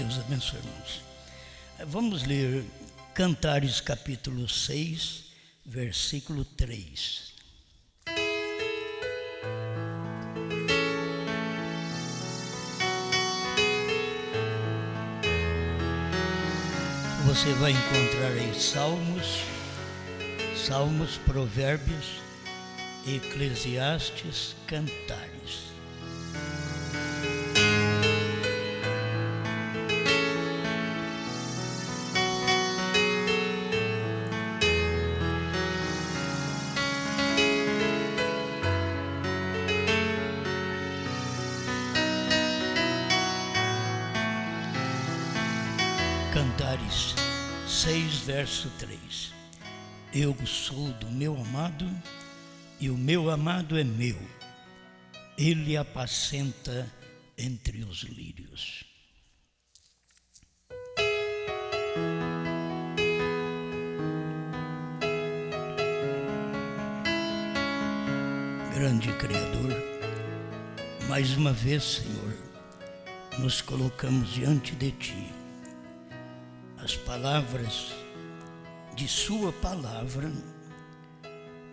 Deus abençoe, irmãos. Vamos ler Cantares capítulo 6, versículo 3. Você vai encontrar aí Salmos, Provérbios, Eclesiastes, Cantares. Cantares 6, verso 3. Eu sou do meu amado, e o meu amado é meu. Ele apacenta entre os lírios. Grande Criador, mais uma vez, Senhor, nos colocamos diante de Ti. As palavras de Sua palavra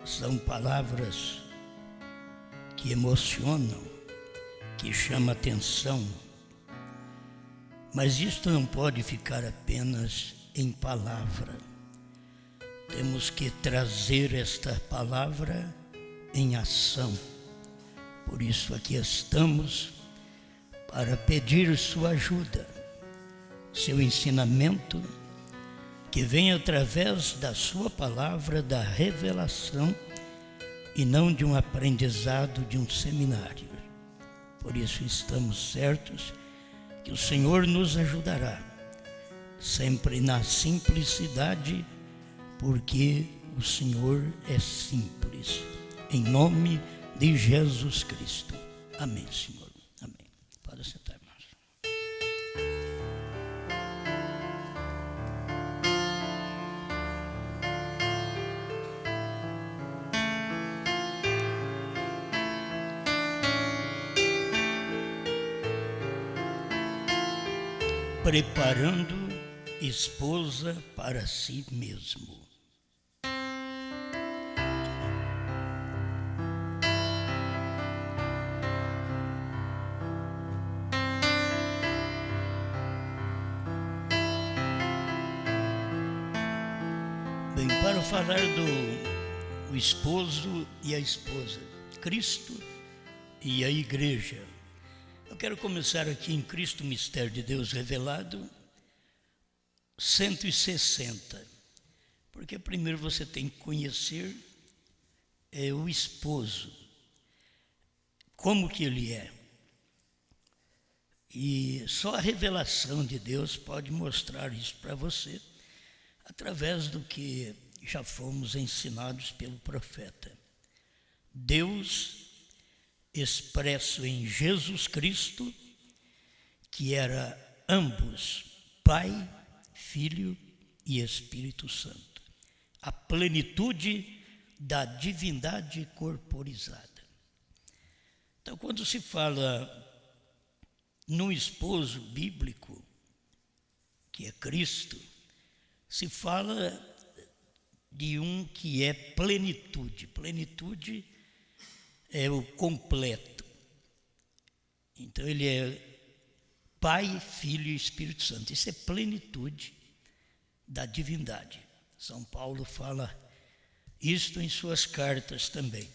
são palavras que emocionam, que chamam atenção, mas isto não pode ficar apenas em palavra. Temos que trazer esta palavra em ação. Por isso aqui estamos para pedir sua ajuda, seu ensinamento, que vem através da sua palavra, da revelação, e não de um aprendizado de um seminário. Por isso estamos certos que o Senhor nos ajudará, sempre na simplicidade, porque o Senhor é simples. Em nome de Jesus Cristo. Amém, Senhor. Amém. Pode sentar, irmãos. Preparando esposa para si mesmo. Bem, para falar do esposo e a esposa, Cristo e a igreja, eu quero começar aqui em Cristo, Mistério de Deus Revelado, 160, porque primeiro você tem que conhecer o esposo, como que ele é. E só a revelação de Deus pode mostrar isso para você, através do que já fomos ensinados pelo profeta. Deus expresso em Jesus Cristo, que era ambos, Pai, Filho e Espírito Santo. A plenitude da divindade corporizada. Então, quando se fala no esposo bíblico, que é Cristo, se fala de um que é plenitude. Plenitude é o completo. Então ele é Pai, Filho e Espírito Santo. Isso é plenitude da divindade. São Paulo fala isto em suas cartas também.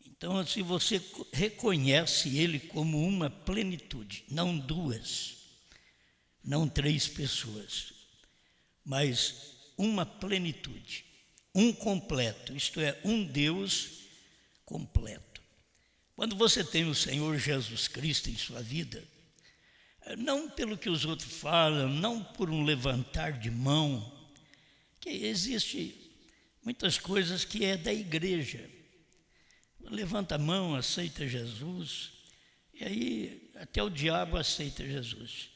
Então, se você reconhece ele como uma plenitude, não duas, não três pessoas, mas uma plenitude, um completo, isto é, um Deus completo. Quando você tem o Senhor Jesus Cristo em sua vida, não pelo que os outros falam, não por um levantar de mão, que existe muitas coisas que é da igreja. Levanta a mão, aceita Jesus, e aí até o diabo aceita Jesus.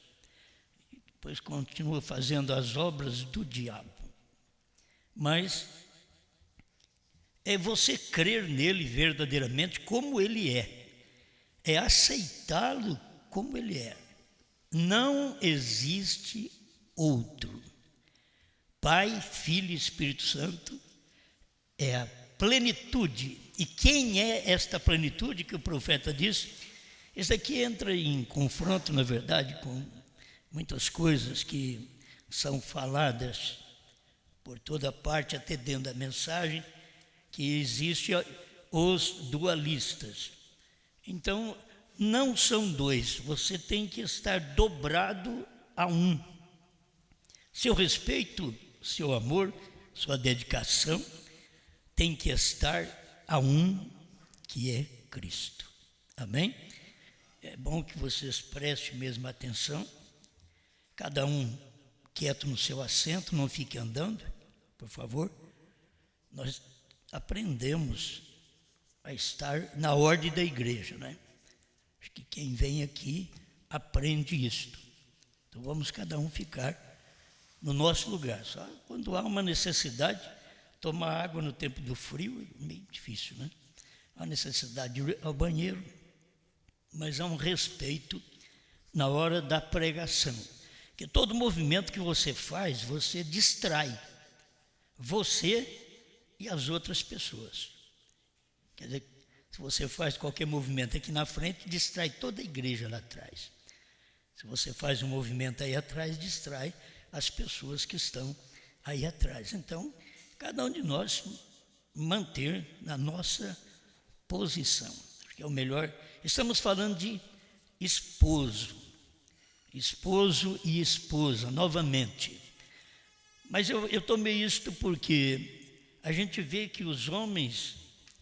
Depois continua fazendo as obras do diabo. Mas é você crer nele verdadeiramente como ele é aceitá-lo como ele é. não existe outro. Pai, Filho e Espírito Santo é a plenitude. E quem é esta plenitude que o profeta diz? Isso aqui entra em confronto, na verdade, com muitas coisas que são faladas por toda parte, até dentro da mensagem, que existem os dualistas. Então, não são dois, você tem que estar dobrado a um. Seu respeito, seu amor, sua dedicação tem que estar a um, que é Cristo. Amém? É bom que vocês prestem mesmo atenção, cada um quieto no seu assento, não fique andando, por favor. Nós aprendemos a estar na ordem da igreja, né? Acho que quem vem aqui aprende isto. Então vamos cada um ficar no nosso lugar. Só quando há uma necessidade, tomar água no tempo do frio é meio difícil, né? Há necessidade de ir ao banheiro, mas há um respeito na hora da pregação. Porque todo movimento que você faz, você distrai você e as outras pessoas. Quer dizer, se você faz qualquer movimento aqui na frente, distrai toda a igreja lá atrás. Se você faz um movimento aí atrás, distrai as pessoas que estão aí atrás. Então, cada um de nós manter na nossa posição, porque é o melhor. Estamos falando de esposo e esposa, novamente. Mas eu tomei isto porque a gente vê que os homens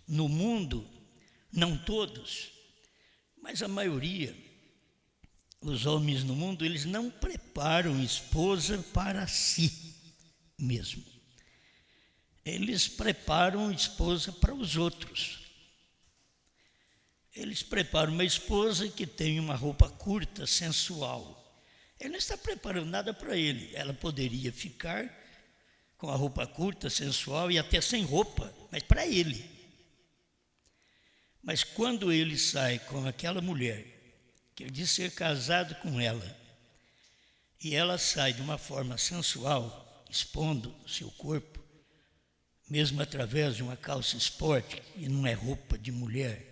no mundo, não todos, mas a maioria, os homens no mundo, eles não preparam esposa para si mesmo. Eles preparam esposa para os outros. Eles preparam uma esposa que tem uma roupa curta, sensual. Ele não está preparando nada para ele. Ela poderia ficar com a roupa curta, sensual e até sem roupa, mas para ele. Mas quando ele sai com aquela mulher, que ele diz ser casado com ela, e ela sai de uma forma sensual, expondo o seu corpo, mesmo através de uma calça esporte, e não é roupa de mulher,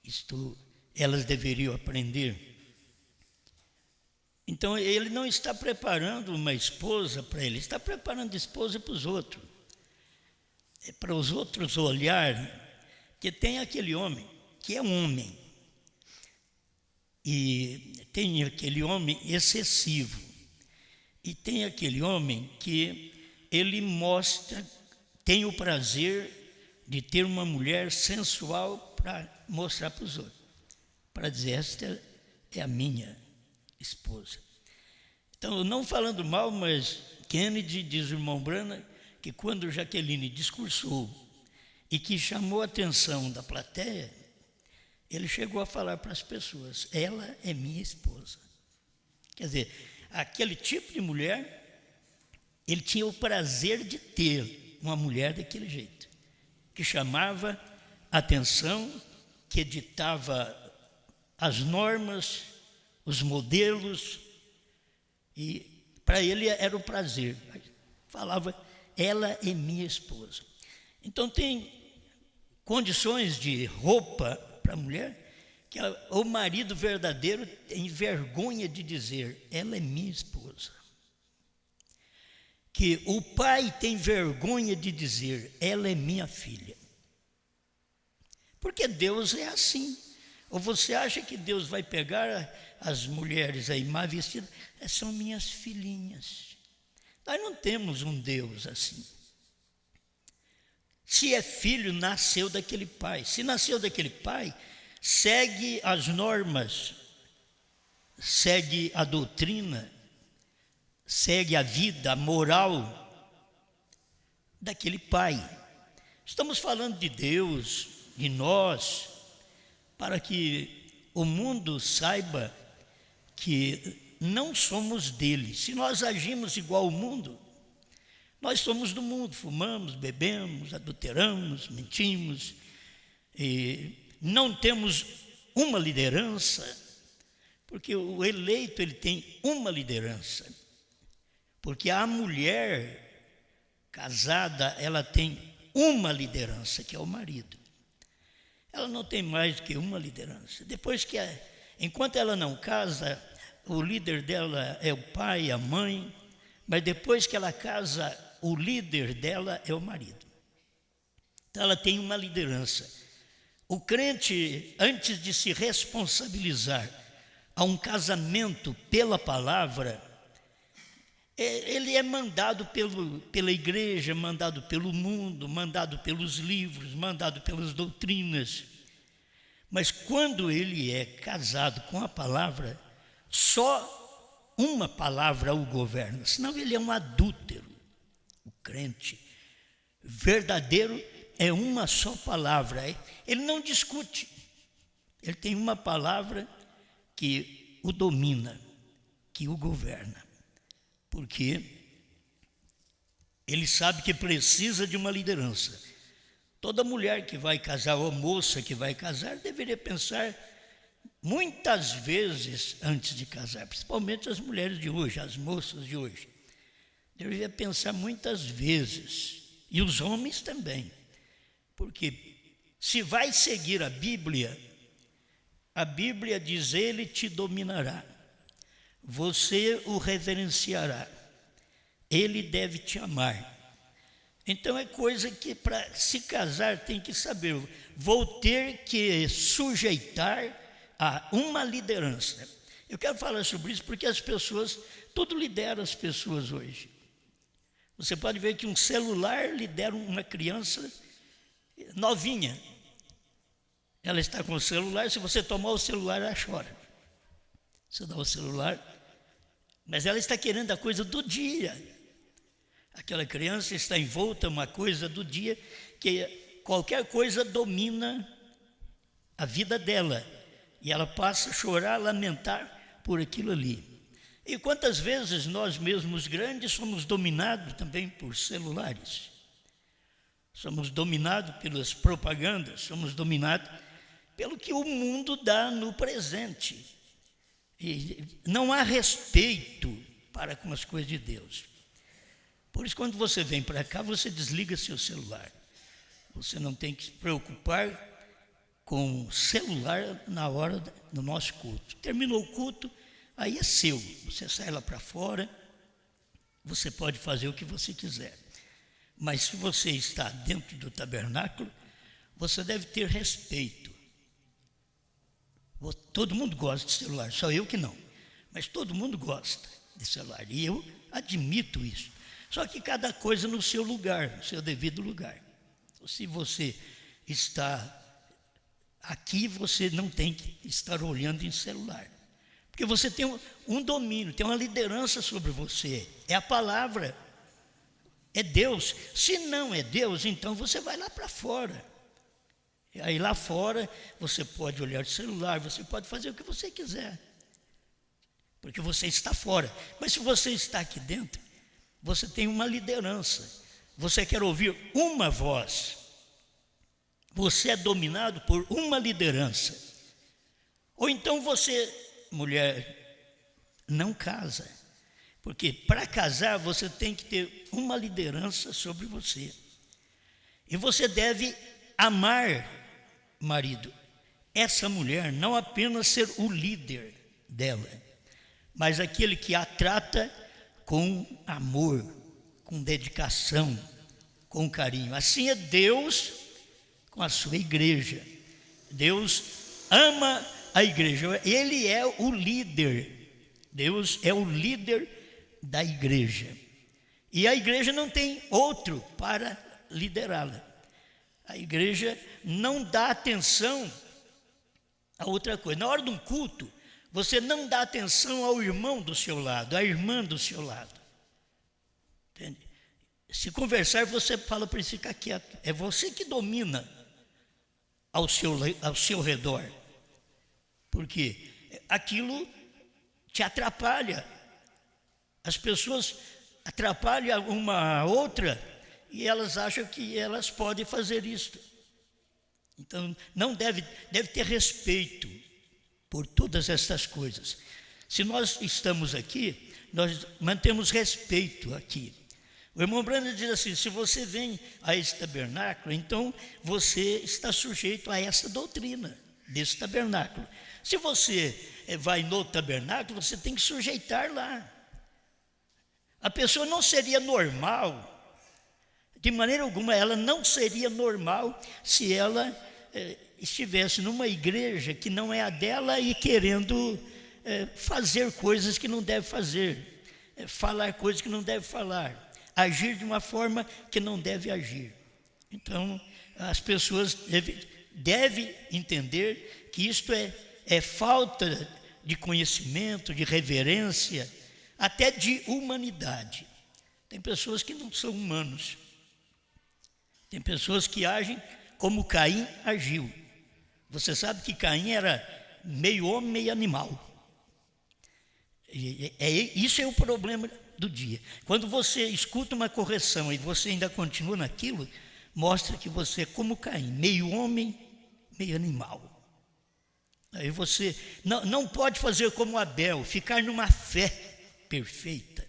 isto elas deveriam aprender. Então ele não está preparando uma esposa para ele, está preparando esposa para os outros. É para os outros olharem que tem aquele homem que é um homem, e tem aquele homem excessivo, e tem aquele homem que ele mostra, tem o prazer de ter uma mulher sensual para mostrar para os outros, para dizer, esta é a minha esposa. Então, não falando mal, mas Kennedy, diz o irmão Brana, que quando Jaqueline discursou e que chamou a atenção da plateia, ele chegou a falar para as pessoas, ela é minha esposa. Quer dizer, aquele tipo de mulher, ele tinha o prazer de ter uma mulher daquele jeito, que chamava a atenção, que ditava as normas, os modelos, e para ele era um prazer. Falava, ela é minha esposa. Então tem condições de roupa para a mulher, que o marido verdadeiro tem vergonha de dizer, ela é minha esposa. Que o pai tem vergonha de dizer, ela é minha filha. Porque Deus é assim. Ou você acha que Deus vai pegar as mulheres aí mal vestidas? São minhas filhinhas. Nós não temos um Deus assim. Se é filho, nasceu daquele pai. Se nasceu daquele pai, segue as normas, segue a doutrina, segue a vida, a moral daquele pai. Estamos falando de Deus, de nós, para que o mundo saiba que não somos dele. Se nós agimos igual ao mundo, nós somos do mundo, fumamos, bebemos, adulteramos, mentimos, e não temos uma liderança, Porque o eleito, ele tem uma liderança. Porque a mulher casada, ela tem uma liderança, que é o marido. Ela não tem mais do que uma liderança. Enquanto ela não casa, o líder dela é o pai, a mãe, mas depois que ela casa, o líder dela é o marido. Então ela tem uma liderança. O crente, antes de se responsabilizar a um casamento pela palavra, ele é mandado pela igreja, mandado pelo mundo, mandado pelos livros, mandado pelas doutrinas. Mas quando ele é casado com a palavra, só uma palavra o governa, senão ele é um adúltero. O crente verdadeiro é uma só palavra, ele não discute, ele tem uma palavra que o domina, que o governa, porque ele sabe que precisa de uma liderança. Toda mulher que vai casar, ou moça que vai casar, deveria pensar muitas vezes antes de casar, principalmente as mulheres de hoje, as moças de hoje. Deveria pensar muitas vezes, e os homens também, porque se vai seguir a Bíblia diz: ele te dominará, você o reverenciará, ele deve te amar. Então é coisa que para se casar tem que saber, vou ter que sujeitar a uma liderança. Eu quero falar sobre isso porque as pessoas, tudo lidera as pessoas hoje. Você pode ver que um celular lidera uma criança novinha. Ela está com o celular, se você tomar o celular, ela chora. Você dá o celular, mas ela está querendo a coisa do dia. Aquela criança está envolta em uma coisa do dia, que qualquer coisa domina a vida dela. E ela passa a chorar, a lamentar por aquilo ali. E quantas vezes nós mesmos grandes somos dominados também por celulares. Somos dominados pelas propagandas, somos dominados pelo que o mundo dá no presente. E não há respeito para com as coisas de Deus. Por isso, quando você vem para cá, você desliga seu celular. Você não tem que se preocupar com o celular na hora do nosso culto. Terminou o culto, aí é seu. Você sai lá para fora, você pode fazer o que você quiser. Mas se você está dentro do tabernáculo, você deve ter respeito. Todo mundo gosta de celular, só eu que não. Mas todo mundo gosta de celular, e eu admito isso. Só que cada coisa no seu lugar, no seu devido lugar. Então, se você está aqui, você não tem que estar olhando em celular. Porque você tem um domínio, tem uma liderança sobre você. É a palavra, é Deus. Se não é Deus, então você vai lá para fora. E aí lá fora você pode olhar o celular, você pode fazer o que você quiser. Porque você está fora. Mas se você está aqui dentro, você tem uma liderança. Você quer ouvir uma voz. Você é dominado por uma liderança. Ou então você, mulher, não casa. Porque para casar você tem que ter uma liderança sobre você. E você deve amar, marido, essa mulher, não apenas ser o líder dela, mas aquele que a trata com amor, com dedicação, com carinho. Assim é Deus com a sua igreja. Deus ama a igreja, Ele é o líder. Deus é o líder da igreja. E a igreja não tem outro para liderá-la. A igreja não dá atenção a outra coisa. Na hora de um culto, você não dá atenção ao irmão do seu lado, à irmã do seu lado. Entende? Se conversar, você fala para ele ficar quieto. É você que domina ao seu redor. Porque aquilo te atrapalha. As pessoas atrapalham uma a outra e elas acham que elas podem fazer isso. Então, não deve ter respeito por todas estas coisas. Se nós estamos aqui, nós mantemos respeito aqui. O irmão Branham diz assim: se você vem a esse tabernáculo, então você está sujeito a essa doutrina desse tabernáculo. Se você vai no tabernáculo, você tem que sujeitar lá. A pessoa não seria normal, de maneira alguma, ela não seria normal se ela estivesse numa igreja que não é a dela e querendo fazer coisas que não deve fazer, falar coisas que não deve falar, agir de uma forma que não deve agir. Então, as pessoas devem entender que isto é falta de conhecimento, de reverência, até de humanidade. Tem pessoas que não são humanos. Tem pessoas que agem como Caim agiu. Você sabe que Caim era meio homem, meio animal. Isso é o problema do dia. Quando você escuta uma correção e você ainda continua naquilo, mostra que você é como Caim, meio homem, meio animal. Aí você não pode fazer como Abel, ficar numa fé perfeita,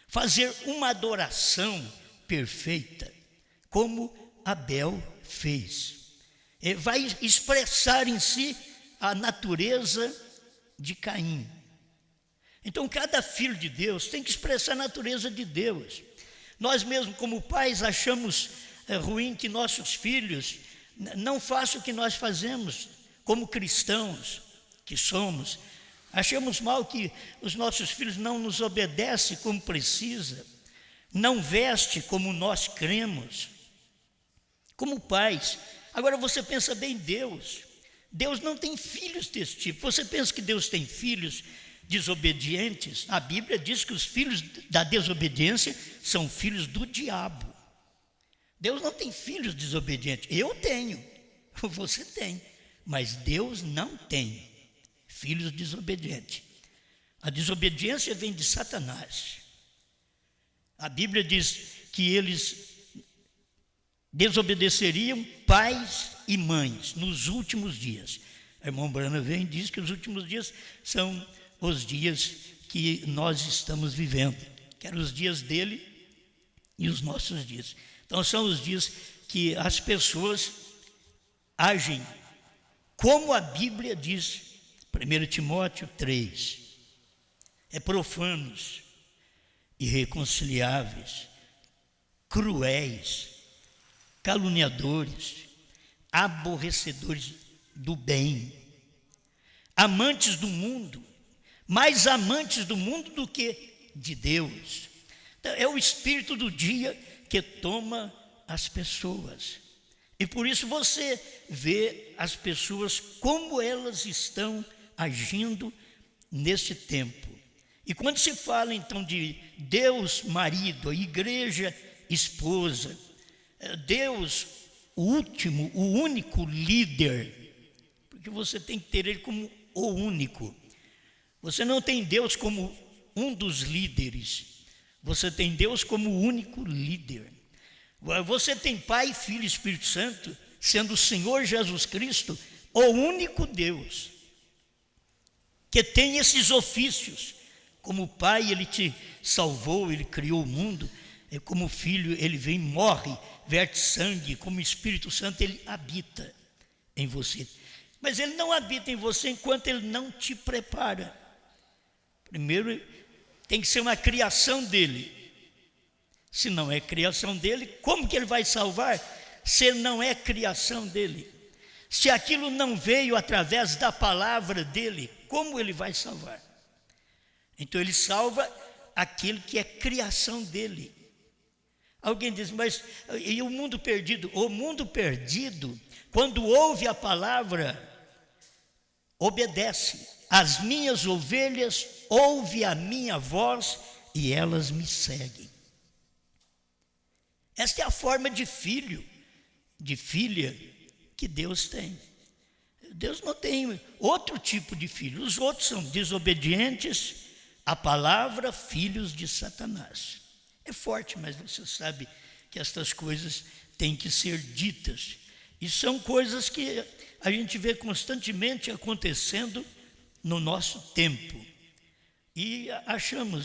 fazer uma adoração perfeita, como Abel fez. Vai expressar em si a natureza de Caim. Então, cada filho de Deus tem que expressar a natureza de Deus. Nós mesmos, como pais, achamos ruim que nossos filhos não façam o que nós fazemos, como cristãos que somos. Achamos mal que os nossos filhos não nos obedecem como precisa, não vestem como nós cremos, como pais. Agora você pensa bem, Deus não tem filhos desse tipo. Você pensa que Deus tem filhos desobedientes? A Bíblia diz que os filhos da desobediência são filhos do diabo. Deus não tem filhos desobedientes. Eu tenho, você tem, mas Deus não tem filhos desobedientes. A desobediência vem de Satanás. A Bíblia diz que eles desobedeceriam pais e mães nos últimos dias. A irmã Branham vem e diz que os últimos dias são os dias que nós estamos vivendo, que eram os dias dele e os nossos dias. Então são os dias que as pessoas agem como a Bíblia diz, 1 Timóteo 3, profanos, irreconciliáveis, cruéis, caluniadores, aborrecedores do bem, amantes do mundo, mais amantes do mundo do que de Deus. Então, é o espírito do dia que toma as pessoas. E por isso você vê as pessoas como elas estão agindo neste tempo. E quando se fala então de Deus marido, a igreja esposa, Deus o último, o único líder, porque você tem que ter ele como o único. Você não tem Deus como um dos líderes, você tem Deus como o único líder. Você tem Pai, Filho e Espírito Santo, sendo o Senhor Jesus Cristo o único Deus, que tem esses ofícios. Como Pai, Ele te salvou, Ele criou o mundo. Como Filho, Ele vem, morre, verte sangue. Como Espírito Santo, Ele habita em você. Mas Ele não habita em você enquanto Ele não te prepara. Primeiro, tem que ser uma criação dEle. Se não é criação dEle, como que Ele vai salvar? Se não é criação dEle. Se aquilo não veio através da palavra dEle, como Ele vai salvar? Então Ele salva aquilo que é criação dEle. Alguém diz, mas e o mundo perdido? O mundo perdido, quando ouve a palavra, obedece. As minhas ovelhas ouvem a minha voz e elas me seguem. Esta é a forma de filho, de filha que Deus tem. Deus não tem outro tipo de filho. Os outros são desobedientes à palavra, filhos de Satanás. É forte, mas você sabe que estas coisas têm que ser ditas. E são coisas que a gente vê constantemente acontecendo no nosso tempo. E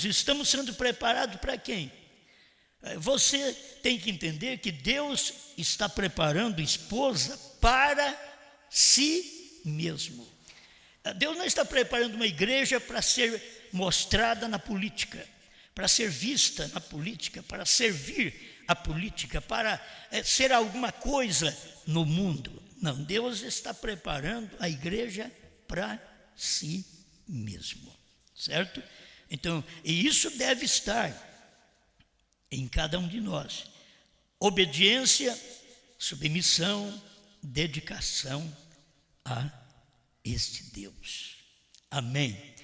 estamos sendo preparados para quem? Você tem que entender que Deus está preparando esposa para si mesmo. Deus não está preparando uma igreja para ser mostrada na política, para ser vista na política, para servir a política, para ser alguma coisa no mundo. Não, Deus está preparando a igreja para si mesmo, certo? Então, e isso deve estar em cada um de nós. Obediência, submissão, dedicação a este Deus. Amém.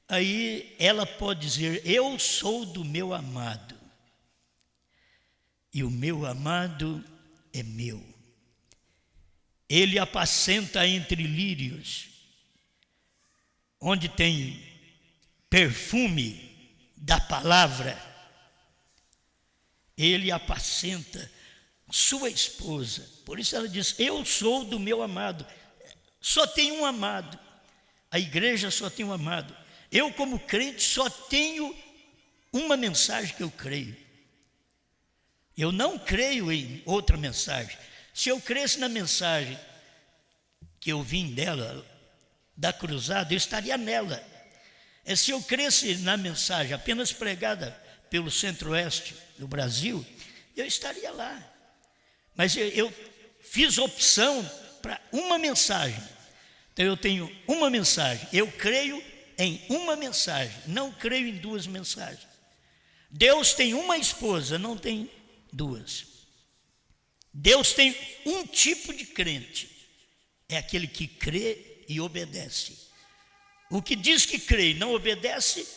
Aí ela pode dizer: eu sou do meu amado, e o meu amado é meu. Ele apacenta entre lírios, onde tem perfume da palavra. Ele apacenta sua esposa. Por isso ela diz: eu sou do meu amado. Só tem um amado. A igreja só tem um amado. Eu, como crente, só tenho uma mensagem que eu creio. Eu não creio em outra mensagem. Se eu cresce na mensagem que eu vim dela, da cruzada, eu estaria nela. Se eu cresce na mensagem apenas pregada pelo centro-oeste do Brasil, eu estaria lá. Mas eu fiz opção para uma mensagem. Então eu tenho uma mensagem. Eu creio em uma mensagem, não creio em duas mensagens. Deus tem uma esposa, não tem duas. Deus tem um tipo de crente, é aquele que crê e obedece. O que diz que crê e não obedece,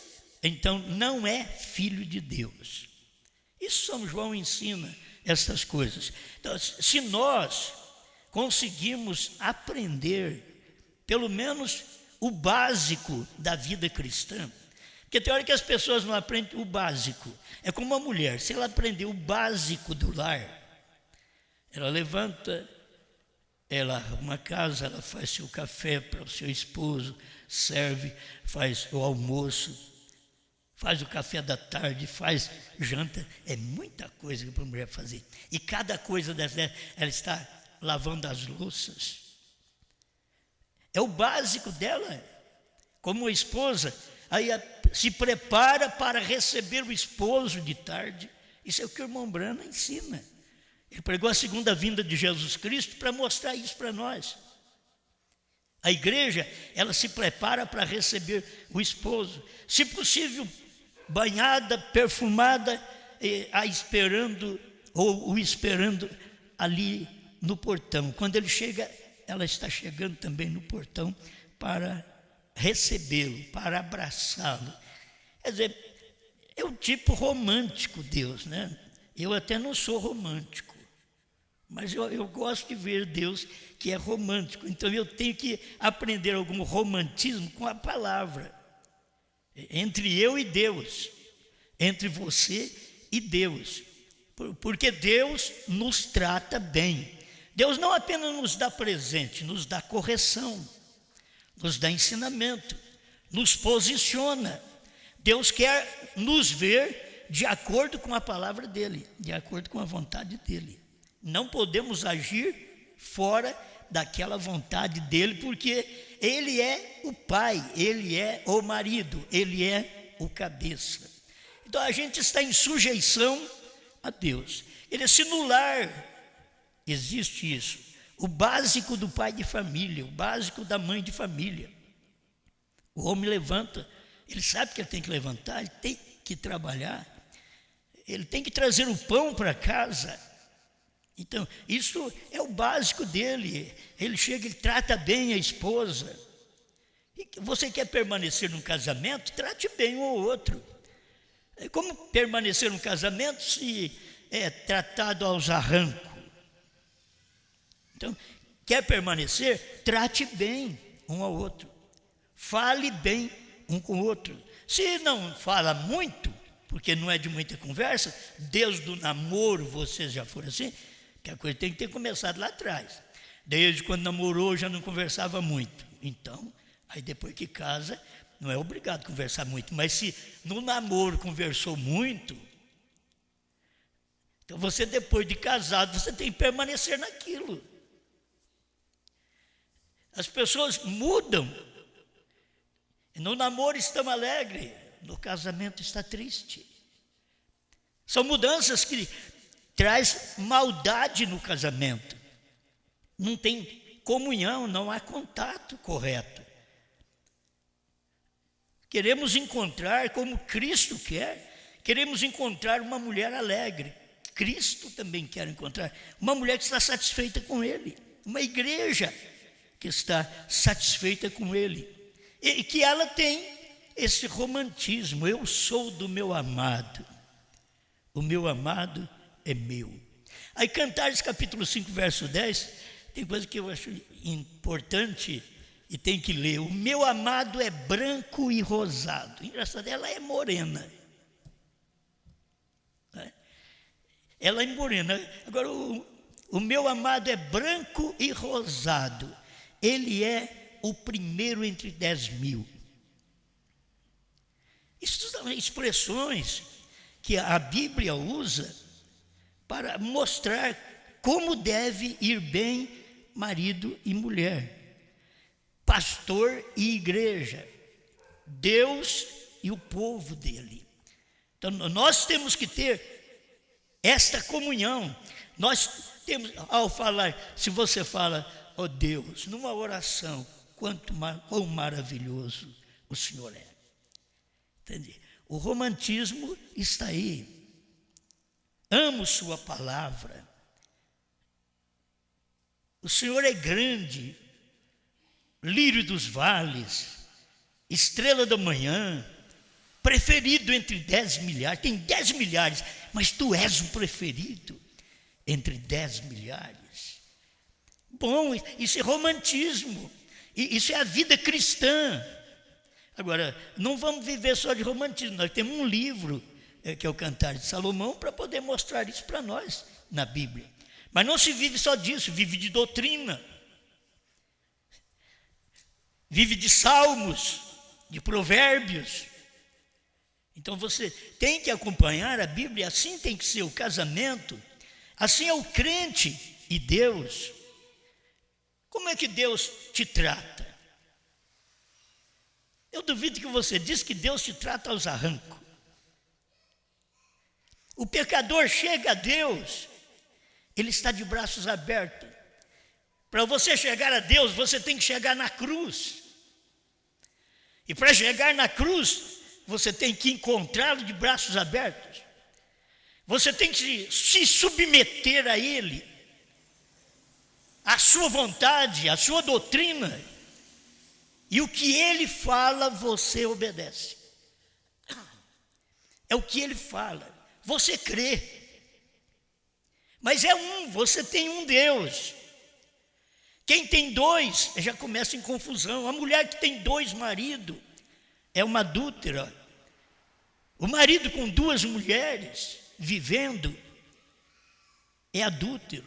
então não é filho de Deus. Isso São João ensina essas coisas. Então, se nós conseguimos aprender pelo menos o básico da vida cristã, porque tem hora que as pessoas não aprendem o básico. É como uma mulher, se ela aprender o básico do lar, ela levanta, ela arruma a casa, ela faz seu café para o seu esposo, serve, faz o almoço, faz o café da tarde, faz janta. É muita coisa para a mulher fazer. E cada coisa dessa, ela está lavando as louças. É o básico dela. Como a esposa, aí se prepara para receber o esposo de tarde. Isso é o que o irmão Brana ensina. Ele pregou a segunda vinda de Jesus Cristo para mostrar isso para nós. A igreja, ela se prepara para receber o esposo. Se possível, banhada, perfumada, o esperando ali no portão. Quando ele chega, ela está chegando também no portão para recebê-lo, para abraçá-lo. Quer dizer, é um tipo romântico Deus, né? Eu até não sou romântico, mas eu gosto de ver Deus que é romântico. Então eu tenho que aprender algum romantismo com a palavra. Entre eu e Deus, entre você e Deus. Porque Deus nos trata bem. Deus não apenas nos dá presente, nos dá correção, nos dá ensinamento, nos posiciona. Deus quer nos ver de acordo com a palavra dEle, de acordo com a vontade dEle. Não podemos agir fora daquela vontade dEle, porque Ele é o pai, Ele é o marido, Ele é o cabeça. Então a gente está em sujeição a Deus. Se no lar existe isso, o básico do pai de família, o básico da mãe de família. O homem levanta, ele sabe que ele tem que levantar, ele tem que trabalhar, ele tem que trazer o pão para casa. Então, isso é o básico dele. Ele chega, ele trata bem a esposa. E você quer permanecer num casamento? Trate bem um ou outro. Como permanecer num casamento se é tratado aos arrancos? Então, quer permanecer? Trate bem um ao outro. Fale bem um com o outro. Se não fala muito, porque não é de muita conversa, desde o namoro vocês já foram assim, que a coisa tem que ter começado lá atrás. Desde quando namorou já não conversava muito. Então, Aí depois que casa, não é obrigado a conversar muito, mas se no namoro conversou muito, então você depois de casado, você tem que permanecer naquilo. As pessoas mudam. No namoro estão alegres, no casamento está triste. São mudanças que traz maldade no casamento. Não tem comunhão, não há contato correto. Queremos encontrar como Cristo quer, queremos encontrar uma mulher alegre. Cristo também quer encontrar uma mulher que está satisfeita com Ele, uma igreja que está satisfeita com Ele, e que ela tem esse romantismo: eu sou do meu amado, o meu amado é meu. Aí Cantares capítulo 5, verso 10, tem coisa que eu acho importante e tem que ler. O meu amado é branco e rosado. Engraçado, ela é morena. Ela é morena. Agora, o meu amado é branco e rosado. Ele é o primeiro entre 10.000. Isso são expressões que a Bíblia usa para mostrar como deve ir bem marido e mulher, pastor e igreja, Deus e o povo dele. Então nós temos que ter esta comunhão. Nós temos, ao falar, se você fala, ó Deus, numa oração, quão maravilhoso o Senhor é. Entende? O romantismo está aí. Amo sua palavra. O Senhor é grande, lírio dos vales, estrela da manhã, preferido entre 10 milhares. Tem 10 milhares, mas tu és o preferido entre 10 milhares. Bom, isso é romantismo. Isso é a vida cristã. Agora, não vamos viver só de romantismo. Nós temos um livro, que é o Cantares de Salomão, para poder mostrar isso para nós na Bíblia. Mas não se vive só disso, vive de doutrina. Vive de salmos, de provérbios. Então você tem que acompanhar a Bíblia, assim tem que ser o casamento, assim é o crente e Deus. Como é que Deus te trata? Eu duvido que você diz que Deus te trata aos arrancos. O pecador chega a Deus, ele está de braços abertos. Para você chegar a Deus, você tem que chegar na cruz. E para chegar na cruz, você tem que encontrá-lo de braços abertos. Você tem que se submeter a Ele, a sua vontade, a sua doutrina. E o que Ele fala, você obedece. É o que Ele fala. Você crê. Mas você tem um Deus. Quem tem dois, já começa em confusão. A mulher que tem 2 maridos é uma adúltera. O marido com 2 mulheres vivendo é adúltero.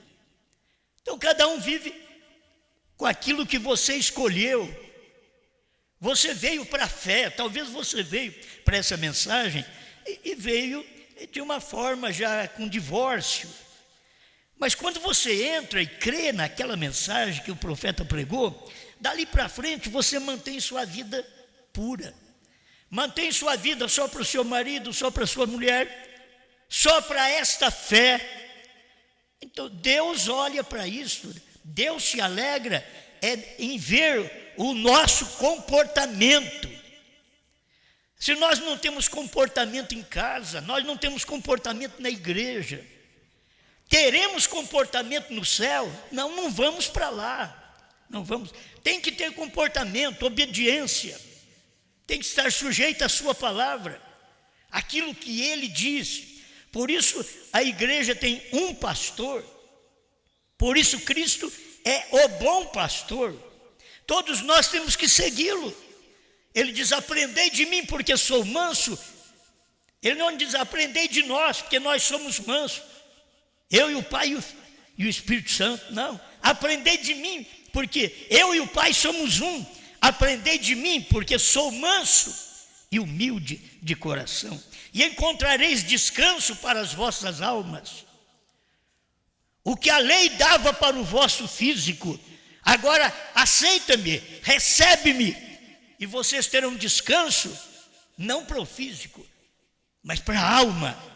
Então cada um vive com aquilo que você escolheu. Você veio para a fé, talvez você veio para essa mensagem e veio de uma forma já com divórcio. Mas quando você entra e crê naquela mensagem que o profeta pregou, dali para frente você mantém sua vida pura. Mantém sua vida só para o seu marido, só para a sua mulher, só para esta fé. Então Deus olha para isso, Deus se alegra em ver o nosso comportamento. Se nós não temos comportamento em casa, nós não temos comportamento na igreja, teremos comportamento no céu? Não vamos para lá. Não vamos. Tem que ter comportamento, obediência. Tem que estar sujeito à sua palavra, aquilo que ele diz. Por isso a igreja tem um pastor. Por isso Cristo é o bom pastor. Todos nós temos que segui-lo. Ele diz: aprendei de mim, porque sou manso. Ele não diz: aprendei de nós, porque nós somos mansos. Eu e o Pai e o Espírito Santo. Não. Aprendei de mim, porque eu e o Pai somos um. aprendei de mim, porque sou manso e humilde de coração, e encontrareis descanso para as vossas almas. O que a lei dava para o vosso físico, agora aceita-me, recebe-me, e vocês terão descanso, não para o físico, mas para a alma.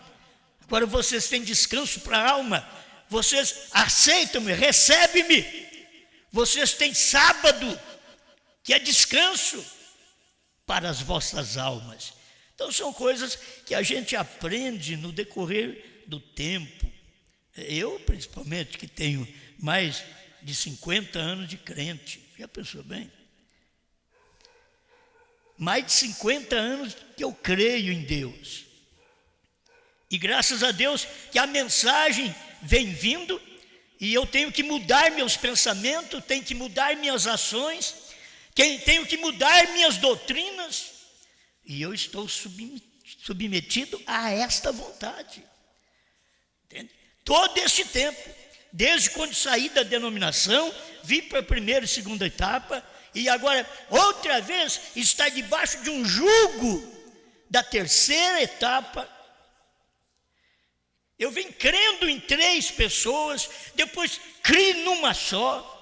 Agora vocês têm descanso para a alma, vocês aceitam-me, recebem-me, vocês têm sábado, que é descanso para as vossas almas. Então são coisas que a gente aprende no decorrer do tempo. Eu, principalmente, que tenho mais de 50 anos de crente, já pensou bem? Mais de 50 anos que eu creio em Deus. E graças a Deus que a mensagem vem vindo, e eu tenho que mudar meus pensamentos, tenho que mudar minhas ações, tenho que mudar minhas doutrinas, e eu estou submetido a esta vontade. Entende? Todo esse tempo, desde quando saí da denominação, vim para a primeira e segunda etapa, e agora outra vez está debaixo de um jugo da terceira etapa. Eu vim crendo em 3 pessoas, depois criei numa só,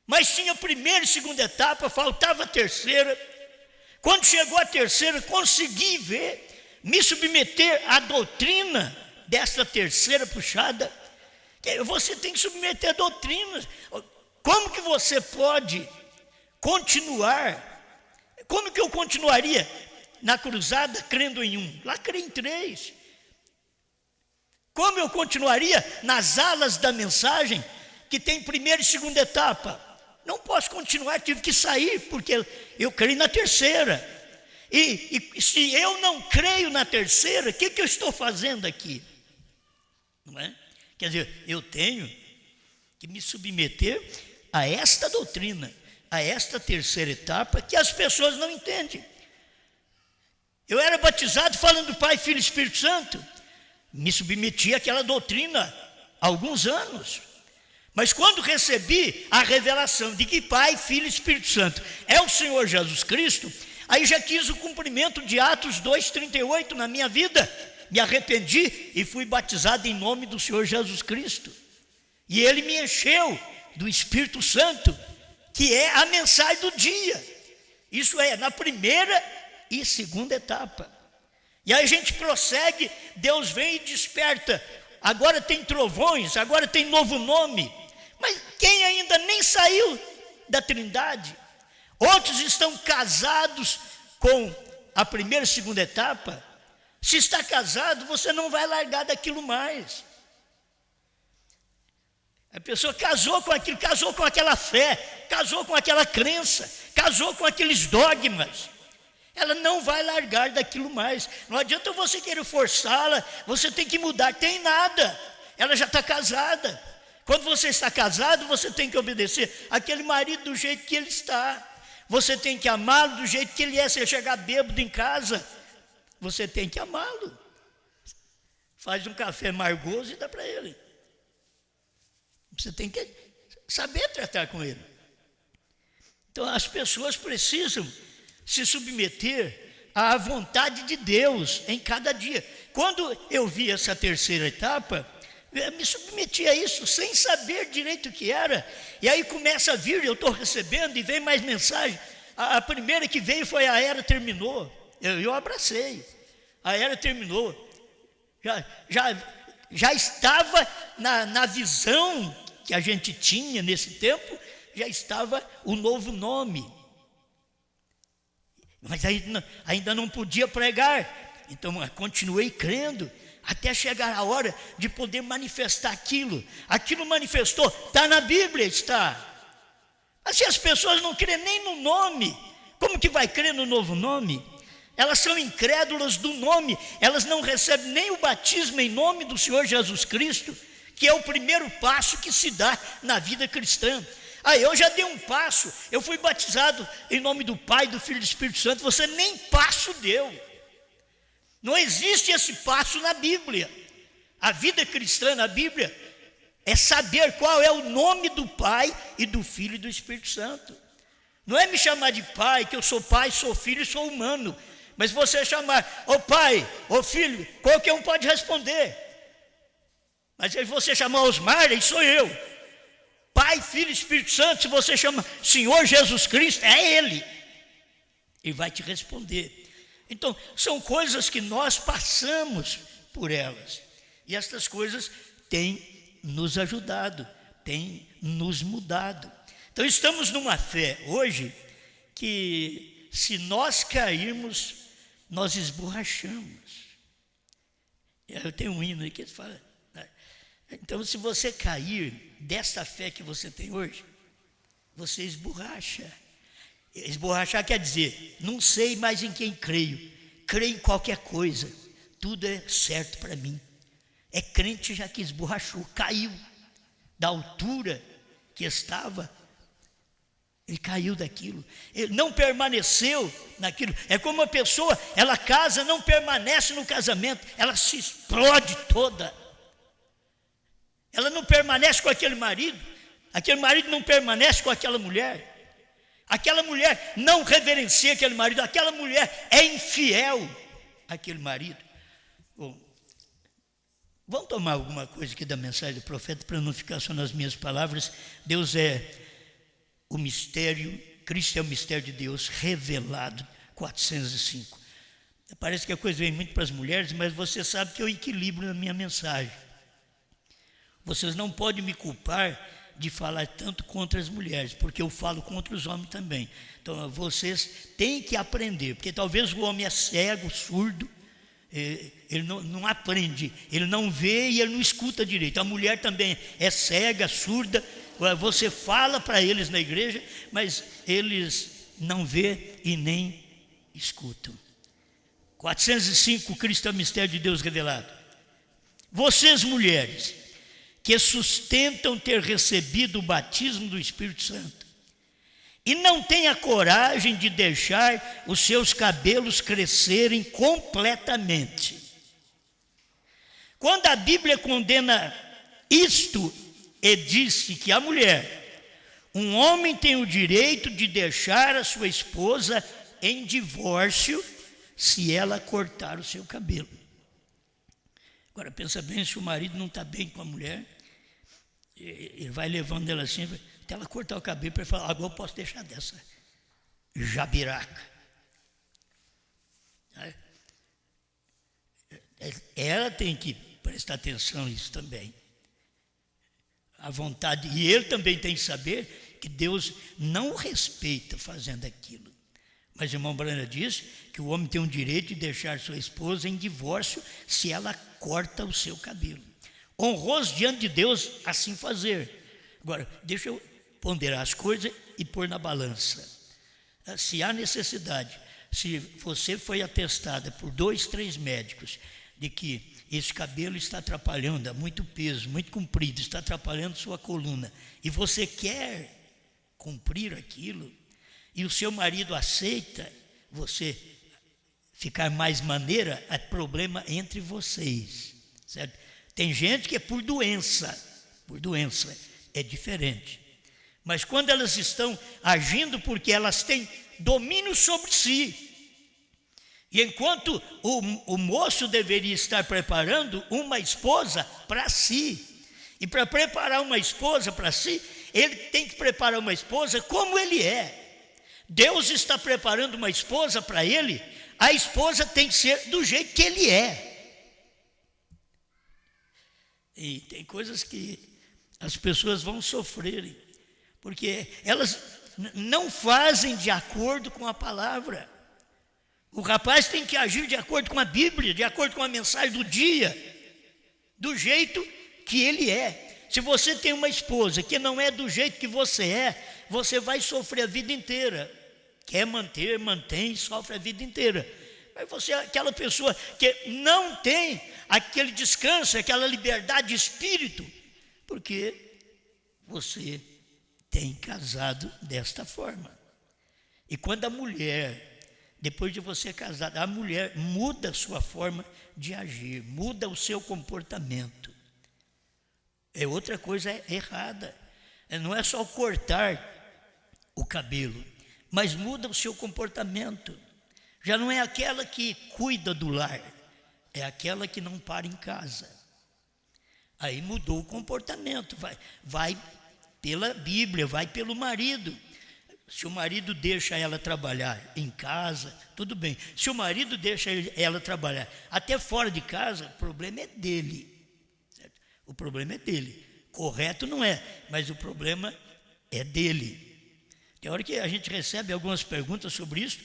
mas tinha a primeira e segunda etapa, faltava a terceira. Quando chegou a terceira, consegui ver, me submeter à doutrina dessa terceira puxada. Você tem que submeter a doutrina. Como que você pode continuar? Como que eu continuaria na cruzada crendo em um? Lá creio em 3. Como eu continuaria nas alas da mensagem, que tem primeira e segunda etapa? Não posso continuar, tive que sair, porque eu creio na terceira. E se eu não creio na terceira, o que eu estou fazendo aqui? Não é? Quer dizer, eu tenho que me submeter a esta doutrina, a esta terceira etapa, que as pessoas não entendem. Eu era batizado falando do Pai, Filho e Espírito Santo, me submeti àquela doutrina há alguns anos. Mas quando recebi a revelação de que Pai, Filho e Espírito Santo é o Senhor Jesus Cristo, aí já quis o cumprimento de Atos 2,38 na minha vida. Me arrependi e fui batizado em nome do Senhor Jesus Cristo. E Ele me encheu do Espírito Santo, que é a mensagem do dia. Isso é, na primeira e segunda etapa. E aí a gente prossegue, Deus vem e desperta. Agora tem trovões, agora tem novo nome. Mas quem ainda nem saiu da Trindade? Outros estão casados com a primeira e segunda etapa. Se está casado, você não vai largar daquilo mais. A pessoa casou com aquilo, casou com aquela fé, casou com aquela crença, casou com aqueles dogmas. Ela não vai largar daquilo mais. Não adianta você querer forçá-la, você tem que mudar. Tem nada, ela já está casada. Quando você está casado, você tem que obedecer aquele marido do jeito que ele está. Você tem que amá-lo do jeito que ele é. Se ele chegar bêbado em casa, você tem que amá-lo. Faz um café amargoso e dá para ele. Você tem que saber tratar com ele. Então as pessoas precisam se submeter à vontade de Deus em cada dia. Quando eu vi essa terceira etapa, eu me submeti a isso sem saber direito o que era. E aí começa a vir, eu estou recebendo e vem mais mensagem. A primeira que veio foi a era terminou. Eu abracei. A era terminou. Já estava na visão que a gente tinha nesse tempo, já estava o novo nome. Mas ainda não podia pregar. Então continuei crendo, até chegar a hora de poder manifestar aquilo. Aquilo manifestou, está na Bíblia, está. Mas se as pessoas não creem nem no nome, como que vai crer no novo nome? Elas são incrédulas do nome, elas não recebem nem o batismo em nome do Senhor Jesus Cristo, que é o primeiro passo que se dá na vida cristã. Eu já dei um passo, eu fui batizado em nome do Pai, do Filho e do Espírito Santo. Você nem passo deu. Não existe esse passo na Bíblia. A vida cristã na Bíblia é saber qual é o nome do Pai e do Filho e do Espírito Santo. Não é me chamar de pai, que eu sou pai, sou filho e sou humano. Mas você chamar, ô pai, ô filho, qualquer um pode responder. Mas se você chamar Osmar, aí sou eu. Pai, Filho e Espírito Santo, se você chama Senhor Jesus Cristo, é Ele. Ele vai te responder. Então, são coisas que nós passamos por elas. E estas coisas têm nos ajudado, têm nos mudado. Então, estamos numa fé hoje que, se nós cairmos, nós esborrachamos. Eu tenho um hino aí que fala, né? Então, se você cair desta fé que você tem hoje, você esborracha. Esborrachar quer dizer, não sei mais em quem creio, creio em qualquer coisa, tudo é certo para mim. É crente já que esborrachou, caiu da altura que estava, ele caiu daquilo, ele não permaneceu naquilo. É como uma pessoa, ela casa, não permanece no casamento, ela se explode toda. Ela não permanece com aquele marido não permanece com aquela mulher não reverencia aquele marido, aquela mulher é infiel àquele marido. Bom, vamos tomar alguma coisa aqui da mensagem do profeta para não ficar só nas minhas palavras. Deus é o mistério, Cristo é o mistério de Deus revelado, 405. Parece que a coisa vem muito para as mulheres, mas você sabe que eu equilibro na minha mensagem. Vocês não podem me culpar de falar tanto contra as mulheres, porque eu falo contra os homens também. Então vocês têm que aprender, porque talvez o homem é cego, surdo, ele não aprende, ele não vê e ele não escuta direito. A mulher também é cega, surda, você fala para eles na igreja, mas eles não vê e nem escutam. 405, Cristo é o mistério de Deus revelado. Vocês mulheres, que sustentam ter recebido o batismo do Espírito Santo e não têm a coragem de deixar os seus cabelos crescerem completamente. Quando a Bíblia condena isto e disse que a mulher, um homem tem o direito de deixar a sua esposa em divórcio se ela cortar o seu cabelo. Agora pensa bem, se o marido não está bem com a mulher, ele vai levando ela assim, até ela cortar o cabelo para falar, agora eu posso deixar dessa jabiraca. Ela tem que prestar atenção nisso também. A vontade, e ele também tem que saber que Deus não o respeita fazendo aquilo. Mas o irmão Brana diz que o homem tem o direito de deixar sua esposa em divórcio se ela corta o seu cabelo. Honroso diante de Deus assim fazer. Agora, deixa eu ponderar as coisas e pôr na balança. Se há necessidade, se você foi atestada por 2, 3 médicos de que esse cabelo está atrapalhando, há muito peso, muito comprido, está atrapalhando sua coluna, e você quer cumprir aquilo, e o seu marido aceita você ficar mais maneira, é problema entre vocês, certo? Tem gente que é por doença é diferente. Mas quando elas estão agindo porque elas têm domínio sobre si, e enquanto o moço deveria estar preparando uma esposa para si, e para preparar uma esposa para si, ele tem que preparar uma esposa como ele é. Deus está preparando uma esposa para ele, a esposa tem que ser do jeito que ele é. E tem coisas que as pessoas vão sofrerem, porque elas não fazem de acordo com a palavra. O rapaz tem que agir de acordo com a Bíblia, de acordo com a mensagem do dia, do jeito que ele é. Se você tem uma esposa que não é do jeito que você é, você vai sofrer a vida inteira. Quer manter, mantém, sofre a vida inteira. Mas você é aquela pessoa que não tem aquele descanso, aquela liberdade de espírito, porque você tem casado desta forma. E quando a mulher, depois de você casar, a mulher muda a sua forma de agir, muda o seu comportamento. É outra coisa errada. Não é só cortar o cabelo, mas muda o seu comportamento. Já não é aquela que cuida do lar, é aquela que não para em casa. Aí mudou o comportamento, vai pela Bíblia, vai pelo marido. Se o marido deixa ela trabalhar em casa, tudo bem. Se o marido deixa ela trabalhar até fora de casa, o problema é dele. Certo? O problema é dele. Correto não é, mas o problema é dele. Tem hora que a gente recebe algumas perguntas sobre isso,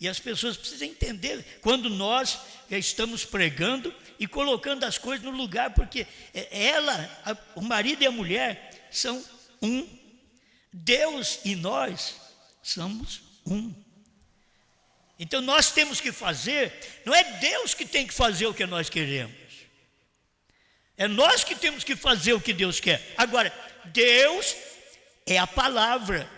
e as pessoas precisam entender quando nós já estamos pregando e colocando as coisas no lugar, porque o marido e a mulher são um. Deus e nós somos um. Então nós temos que fazer, não é Deus que tem que fazer o que nós queremos, é nós que temos que fazer o que Deus quer. Agora, Deus é a palavra.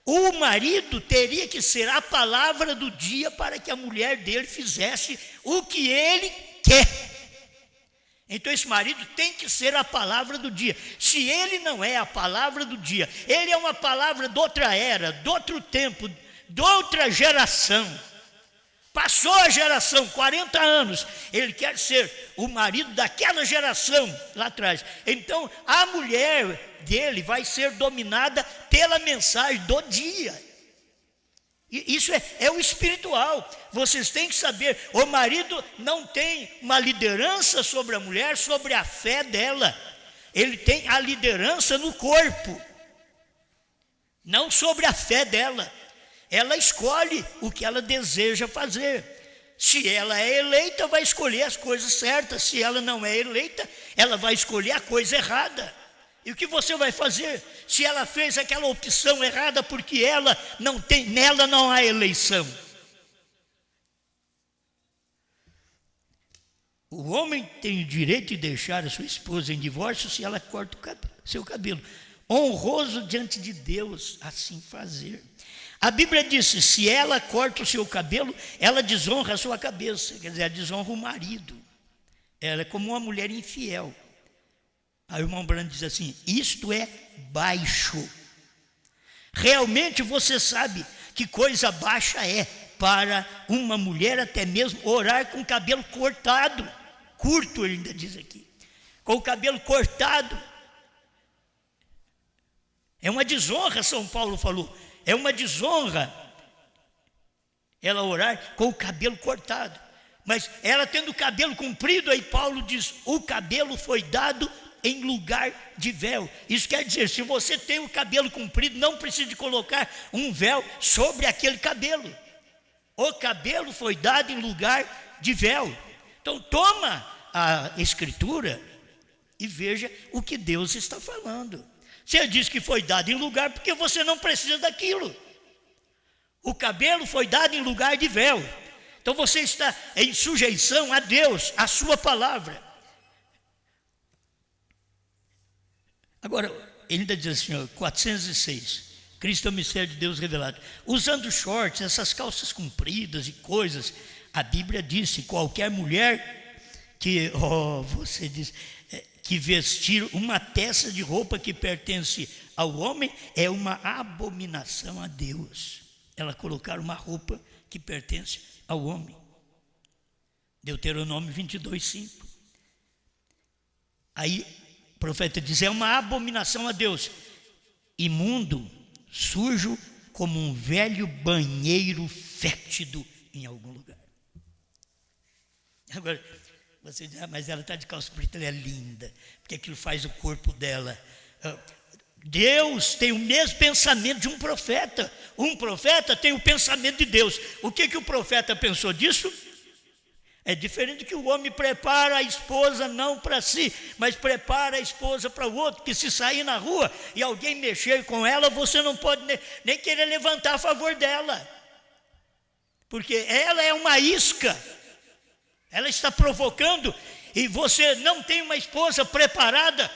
O marido teria que ser a palavra do dia para que a mulher dele fizesse o que ele quer. Então esse marido tem que ser a palavra do dia. Se ele não é a palavra do dia, ele é uma palavra de outra era, de outro tempo, de outra geração. Passou a geração, 40 anos, ele quer ser o marido daquela geração lá atrás. Então a mulher dele vai ser dominada pela mensagem do dia. E isso é o espiritual. Vocês têm que saber, o marido não tem uma liderança sobre a mulher, sobre a fé dela. Ele tem a liderança no corpo, não sobre a fé dela. Ela escolhe o que ela deseja fazer. Se ela é eleita, vai escolher as coisas certas. Se ela não é eleita, ela vai escolher a coisa errada. E o que você vai fazer? Se ela fez aquela opção errada, porque nela não há eleição. O homem tem o direito de deixar a sua esposa em divórcio se ela corta o seu cabelo. Honroso diante de Deus assim fazer. A Bíblia diz: se ela corta o seu cabelo, ela desonra a sua cabeça. Quer dizer, ela desonra o marido. Ela é como uma mulher infiel. Aí o irmão Brando diz assim: isto é baixo. Realmente você sabe que coisa baixa é para uma mulher até mesmo orar com o cabelo cortado. Curto, ele ainda diz aqui. Com o cabelo cortado. É uma desonra, São Paulo falou. É uma desonra ela orar com o cabelo cortado. Mas ela tendo o cabelo comprido, aí Paulo diz: o cabelo foi dado em lugar de véu. Isso quer dizer, se você tem o cabelo comprido, não precisa de colocar um véu sobre aquele cabelo. O cabelo foi dado em lugar de véu. Então toma a Escritura e veja o que Deus está falando. Se ele diz que foi dado em lugar, porque você não precisa daquilo. O cabelo foi dado em lugar de véu. Então você está em sujeição a Deus, a sua palavra. Agora, ele ainda diz assim, 406, Cristo é o mistério de Deus revelado. Usando shorts, essas calças compridas e coisas, a Bíblia disse: qualquer mulher que, você diz, que vestir uma peça de roupa que pertence ao homem é uma abominação a Deus. Ela colocar uma roupa que pertence ao homem. Deuteronômio 22:5. Aí o profeta diz: é uma abominação a Deus, imundo, sujo, como um velho banheiro fétido em algum lugar. Agora, você diz: mas ela está de calça preta, ela é linda, porque aquilo faz o corpo dela. Deus tem o mesmo pensamento de um profeta. Um profeta tem o pensamento de Deus. O que o profeta pensou disso? É diferente do que o homem prepara a esposa não para si, mas prepara a esposa para o outro, que se sair na rua e alguém mexer com ela, você não pode nem querer levantar a favor dela, porque ela é uma isca, ela está provocando, e você não tem uma esposa preparada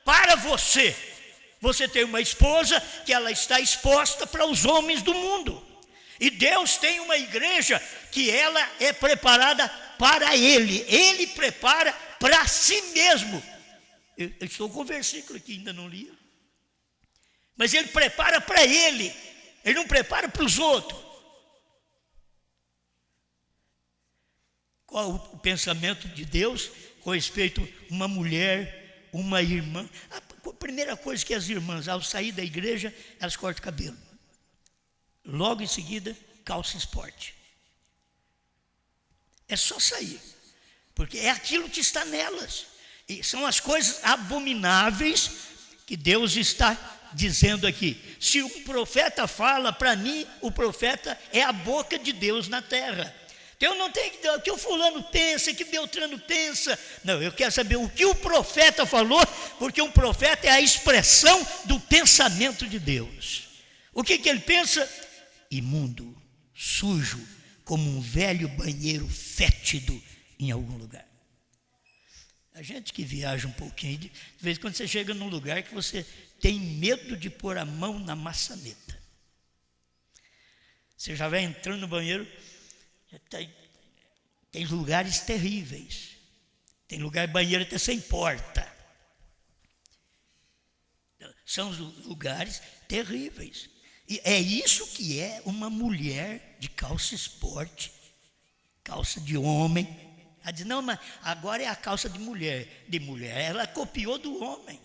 para você. Você tem uma esposa que ela está exposta para os homens do mundo, e Deus tem uma igreja que ela é preparada para Ele prepara para si mesmo. Eu estou com o versículo aqui, ainda não li. Mas Ele prepara para Ele. Ele não prepara para os outros. Qual o pensamento de Deus com respeito a uma mulher, uma irmã? A primeira coisa que as irmãs, ao sair da igreja, elas cortam o cabelo. Logo em seguida, calça esporte. É só sair, porque é aquilo que está nelas. E são as coisas abomináveis que Deus está dizendo aqui. Se um profeta fala, para mim, o profeta é a boca de Deus na terra. Então eu não tenho que dizer o que o fulano pensa, o que Beltrano pensa. Não, eu quero saber o que o profeta falou, porque um profeta é a expressão do pensamento de Deus. O que ele pensa? Imundo, sujo, como um velho banheiro fétido em algum lugar. A gente que viaja um pouquinho, de vez em quando você chega num lugar que você tem medo de pôr a mão na maçaneta. Você já vai entrando no banheiro, tem lugares terríveis. Tem lugar, banheiro até sem porta. São lugares terríveis. E é isso que é uma mulher de calça esporte, calça de homem. Ela diz, não, mas agora é a calça de mulher. De mulher, ela copiou do homem.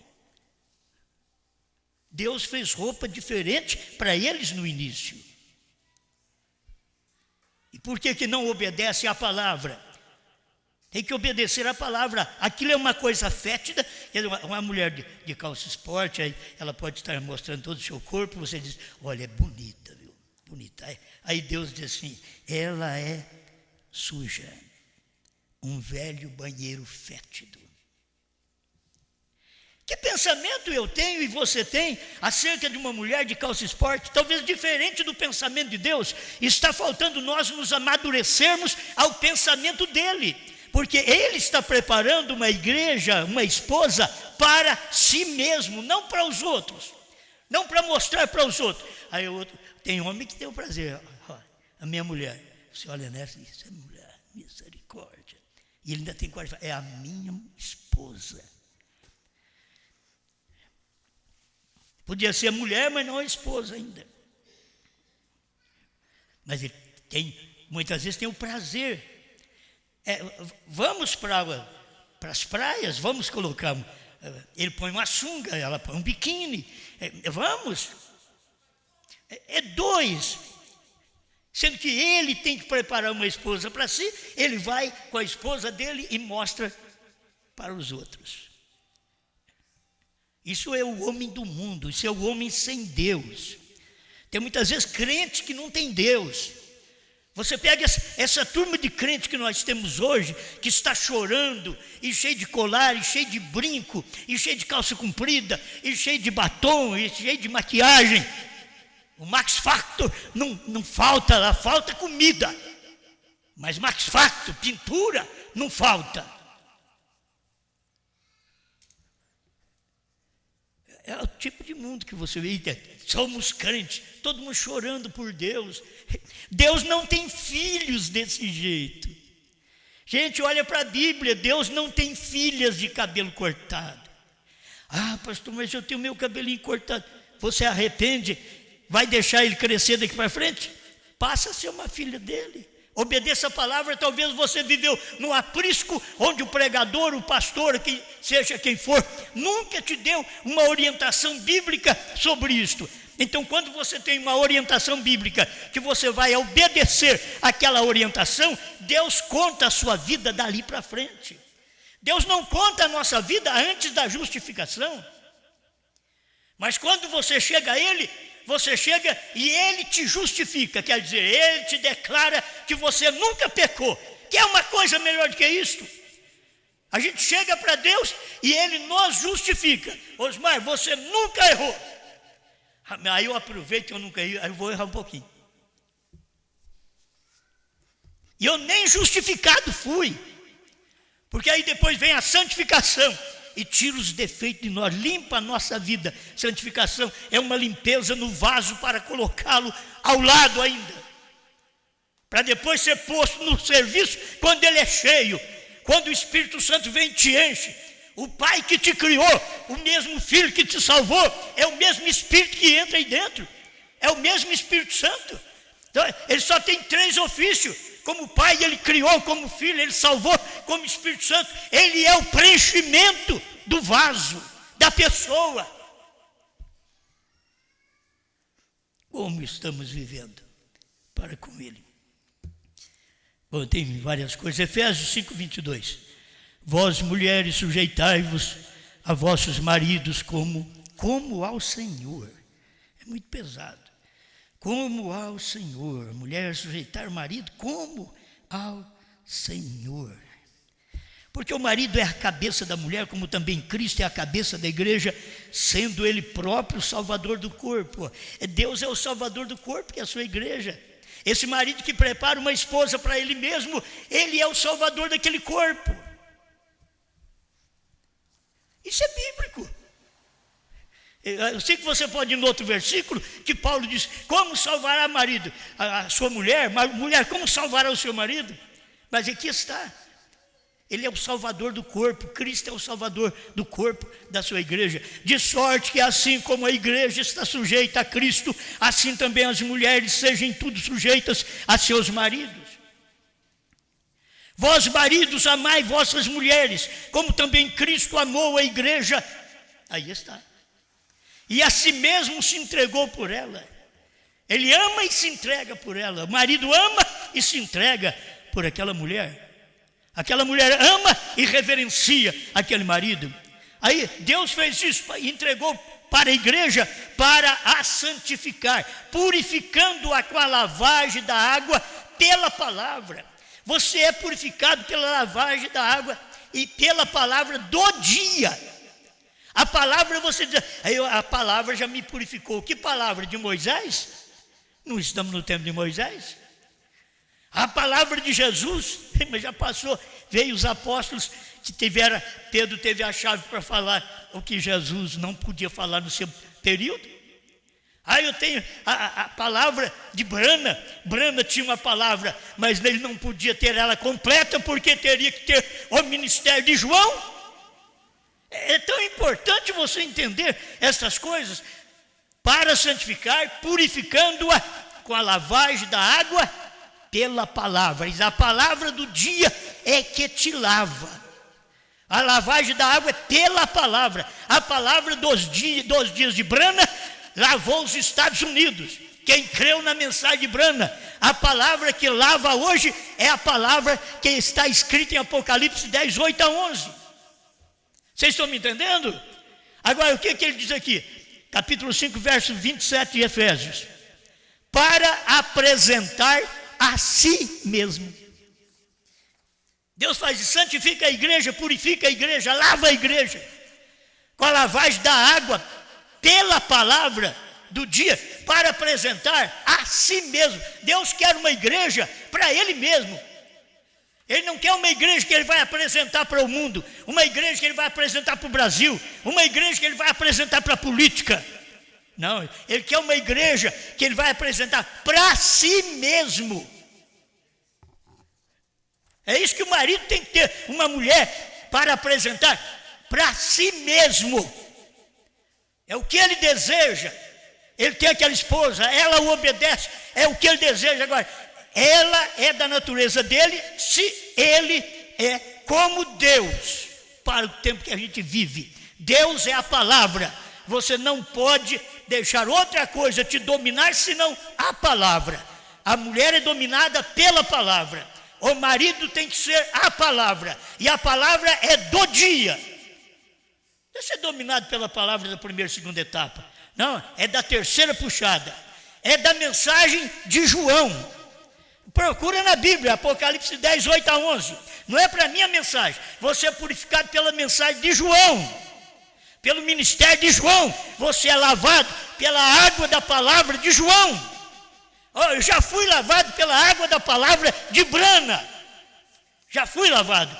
Deus fez roupa diferente para eles no início. E por que não obedece à palavra? Tem que obedecer à palavra. Aquilo é uma coisa fétida. Uma mulher de calça esporte, aí ela pode estar mostrando todo o seu corpo. Você diz, olha, é bonita, viu? Bonita. Aí Deus diz assim, ela é suja. Um velho banheiro fétido. Que pensamento eu tenho e você tem acerca de uma mulher de calça esporte? Talvez diferente do pensamento de Deus. Está faltando nós nos amadurecermos ao pensamento dele. Porque ele está preparando uma igreja, uma esposa para si mesmo, não para os outros. Não para mostrar para os outros. Aí tem homem que tem o prazer. A minha mulher, você olha nessa e diz, essa mulher, misericórdia. E ele ainda tem coragem, é a minha esposa. Podia ser mulher, mas não a esposa ainda. Mas ele muitas vezes tem o prazer. Vamos para as praias, vamos colocar. Ele põe uma sunga, ela põe um biquíni. Vamos. Dois. Sendo que ele tem que preparar uma esposa para si, ele vai com a esposa dele e mostra para os outros. Isso é o homem do mundo, isso é o homem sem Deus. Tem muitas vezes crente que não tem Deus. Você pega essa turma de crente que nós temos hoje, que está chorando, e cheio de colar, e cheio de brinco, e cheio de calça comprida, e cheio de batom, e cheio de maquiagem. O Max Factor não falta lá, falta comida. Mas Max Factor, pintura, não falta. É o tipo de mundo que você vê. Somos crentes, todo mundo chorando por Deus. Deus não tem filhos desse jeito. Gente, olha para a Bíblia, Deus não tem filhas de cabelo cortado. Ah, pastor, mas eu tenho meu cabelinho cortado. Você arrepende? Vai deixar ele crescer daqui para frente? Passa a ser uma filha dele. Obedeça a palavra. Talvez você viveu num aprisco onde o pregador, o pastor, que seja quem for, nunca te deu uma orientação bíblica sobre isto. Então, quando você tem uma orientação bíblica, que você vai obedecer aquela orientação, Deus conta a sua vida dali para frente. Deus não conta a nossa vida antes da justificação. Mas quando você chega a Ele, você chega e Ele te justifica, quer dizer, Ele te declara que você nunca pecou. Quer uma coisa melhor do que isso? A gente chega para Deus e Ele nos justifica. Osmar, você nunca errou. Aí eu aproveito que eu nunca errei, aí eu vou errar um pouquinho. E eu nem justificado fui. Porque aí depois vem a santificação e tira os defeitos de nós, limpa a nossa vida. Santificação é uma limpeza no vaso para colocá-lo ao lado ainda, para depois ser posto no serviço quando ele é cheio, quando o Espírito Santo vem e te enche. O Pai que te criou, o mesmo Filho que te salvou, é o mesmo Espírito que entra aí dentro. É o mesmo Espírito Santo. Então, ele só tem 3 ofícios. Como Pai, ele criou, como Filho, ele salvou, como Espírito Santo. Ele é o preenchimento do vaso, da pessoa. Como estamos vivendo para com ele? Bom, tem várias coisas. Efésios 5:22. Vós, mulheres, sujeitai-vos a vossos maridos como ao Senhor. É muito pesado. Como ao Senhor. Mulher, sujeitar o marido como ao Senhor. Porque o marido é a cabeça da mulher, como também Cristo é a cabeça da igreja, sendo ele próprio o salvador do corpo. Deus é o salvador do corpo, que é a sua igreja. Esse marido que prepara uma esposa para ele mesmo, ele é o salvador daquele corpo. Isso é bíblico. Eu sei que você pode ir no outro versículo, que Paulo diz, como salvará marido? A sua mulher, mulher, como salvará o seu marido? Mas aqui está. Ele é o salvador do corpo, Cristo é o salvador do corpo da sua igreja. De sorte que assim como a igreja está sujeita a Cristo, assim também as mulheres sejam em tudo sujeitas a seus maridos. Vós, maridos, amai vossas mulheres, como também Cristo amou a igreja. Aí está. E a si mesmo se entregou por ela. Ele ama e se entrega por ela. O marido ama e se entrega por aquela mulher. Aquela mulher ama e reverencia aquele marido. Aí Deus fez isso e entregou para a igreja para a santificar, purificando-a com a lavagem da água pela palavra. Você é purificado pela lavagem da água e pela palavra do dia. A palavra você diz, a palavra já me purificou. Que palavra? De Moisés? Não estamos no tempo de Moisés? A palavra de Jesus, mas já passou, veio os apóstolos que Pedro teve a chave para falar o que Jesus não podia falar no seu período. Aí eu tenho a palavra de Brana tinha uma palavra, mas ele não podia ter ela completa, porque teria que ter o ministério de João. É tão importante você entender essas coisas, para santificar, purificando-a com a lavagem da água, pela palavra. A palavra do dia é que te lava. A lavagem da água é pela palavra. A palavra dos dias de Brana lavou os Estados Unidos. Quem creu na mensagem de Brana, a palavra que lava hoje é a palavra que está escrita em Apocalipse 10, 8 a 11. Vocês estão me entendendo? Agora, o que ele diz aqui? Capítulo 5, verso 27 de Efésios. Para apresentar a si mesmo. Deus faz isso, santifica a igreja, purifica a igreja, lava a igreja, com a lavagem da água, pela palavra do dia, para apresentar a si mesmo. Deus quer uma igreja para Ele mesmo. Ele não quer uma igreja que Ele vai apresentar para o mundo, uma igreja que Ele vai apresentar para o Brasil, uma igreja que Ele vai apresentar para a política. Não, Ele quer uma igreja que Ele vai apresentar para si mesmo. É isso que o marido tem que ter, uma mulher para apresentar para si mesmo. É o que ele deseja. Ele tem aquela esposa, ela o obedece, é o que ele deseja. Agora, ela é da natureza dele, se ele é como Deus, para o tempo que a gente vive. Deus é a palavra. Você não pode deixar outra coisa te dominar senão a palavra. A mulher é dominada pela palavra. O marido tem que ser a palavra. E a palavra é do dia. Não é ser dominado pela palavra da primeira e segunda etapa. Não, é da terceira puxada. É da mensagem de João. Procura na Bíblia, Apocalipse 10, 8 a 11. Não é para minha mensagem. Você é purificado pela mensagem de João. Pelo ministério de João. Você é lavado pela água da palavra de João. Eu já fui lavado pela água da palavra de Brana. Já fui lavado.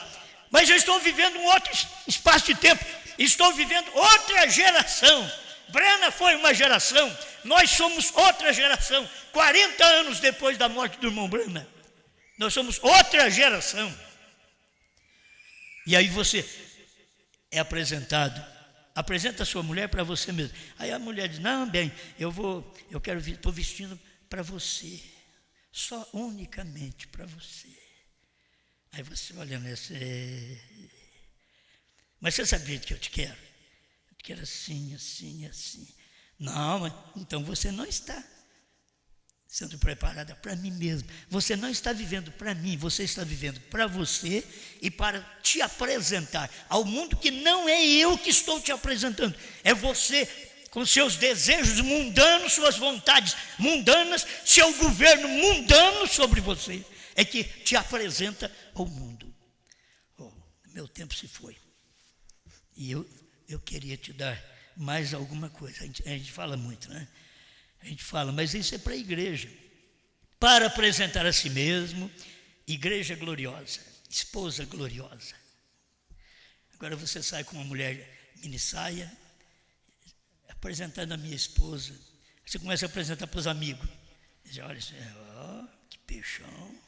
Mas eu estou vivendo um outro espaço de tempo. Estou vivendo outra geração. Brana foi uma geração. Nós somos outra geração. 40 anos depois da morte do irmão Brana. Nós somos outra geração. E aí você é apresentado Apresenta a sua mulher para você mesmo. Aí a mulher diz, não, bem, estou vestindo para você. Só unicamente para você. Aí você olha nessa... Mas você sabe que eu te quero? Eu te quero assim, assim, assim. Não, mas então você não está sendo preparada para mim mesmo. Você não está vivendo para mim, você está vivendo para você e para te apresentar ao mundo que não é eu que estou te apresentando. É você com seus desejos mundanos, suas vontades mundanas, seu governo mundano sobre você. É que te apresenta ao mundo. Oh, meu tempo se foi. E eu queria te dar mais alguma coisa. A gente fala muito, né? A gente fala, mas isso é para a igreja. Para apresentar a si mesmo, igreja gloriosa, esposa gloriosa. Agora você sai com uma mulher mini saia, apresentando a minha esposa. Você começa a apresentar para os amigos. Diz, olha, que peixão.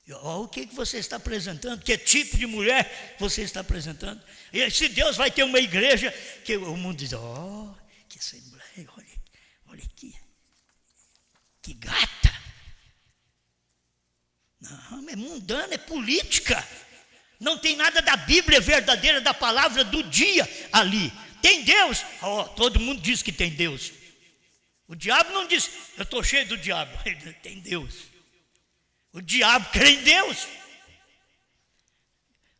O que você está apresentando? Que tipo de mulher você está apresentando? E se Deus vai ter uma igreja, que o mundo diz, que assembleia, olha aqui, que gata. Não, é mundana, é política. Não tem nada da Bíblia verdadeira, da palavra do dia ali. Tem Deus? Todo mundo diz que tem Deus. O diabo não diz, eu estou cheio do diabo. Tem Deus. O diabo crê em Deus.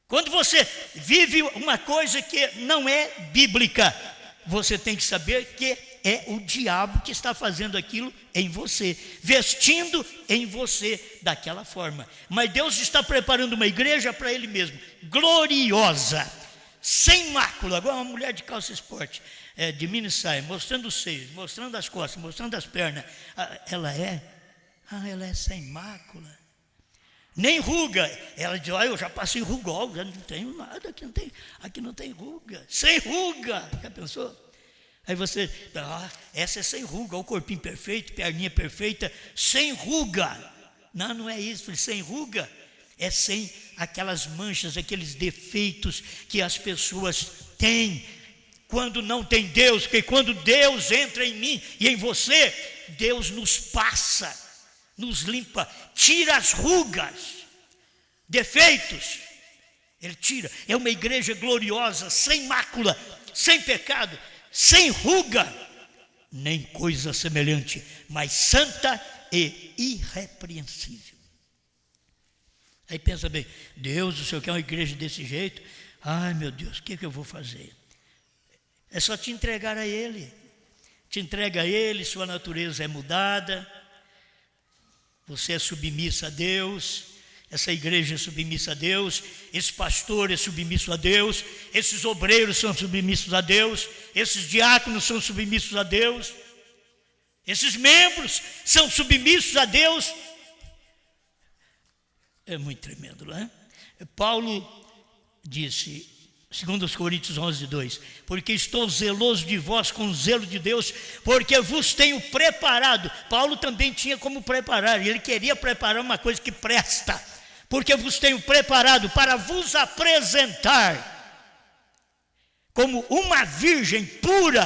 Quando você vive uma coisa que não é bíblica, você tem que saber que é o diabo que está fazendo aquilo em você, vestindo em você daquela forma. Mas Deus está preparando uma igreja para Ele mesmo, gloriosa, sem mácula, igual uma mulher de calça esporte, de mini saia, mostrando os seios, mostrando as costas, mostrando as pernas. Ela é sem mácula. Nem ruga. Ela diz, eu já passei rugol, já não tenho nada, aqui não tem ruga. Sem ruga, já pensou? Aí você, essa é sem ruga, o corpinho perfeito, perninha perfeita, sem ruga. Não é isso, sem ruga. É sem aquelas manchas, aqueles defeitos que as pessoas têm quando não tem Deus, porque quando Deus entra em mim e em você, Deus nos passa, nos limpa, tira as rugas, defeitos, Ele tira. É uma igreja gloriosa, sem mácula, sem pecado, sem ruga, nem coisa semelhante, mas santa e irrepreensível. Aí pensa bem, Deus, o Senhor quer uma igreja desse jeito? Ai meu Deus, o que eu vou fazer? É só te entregar a Ele. Te entrega a Ele, sua natureza é mudada. Você é submissa a Deus, essa igreja é submissa a Deus, esse pastor é submisso a Deus, esses obreiros são submissos a Deus, esses diáconos são submissos a Deus, esses membros são submissos a Deus. É muito tremendo, não é? Paulo disse, segundo os Coríntios 11:2, porque estou zeloso de vós com o zelo de Deus, porque vos tenho preparado. Paulo também tinha como preparar, ele queria preparar uma coisa que presta, porque vos tenho preparado para vos apresentar como uma virgem pura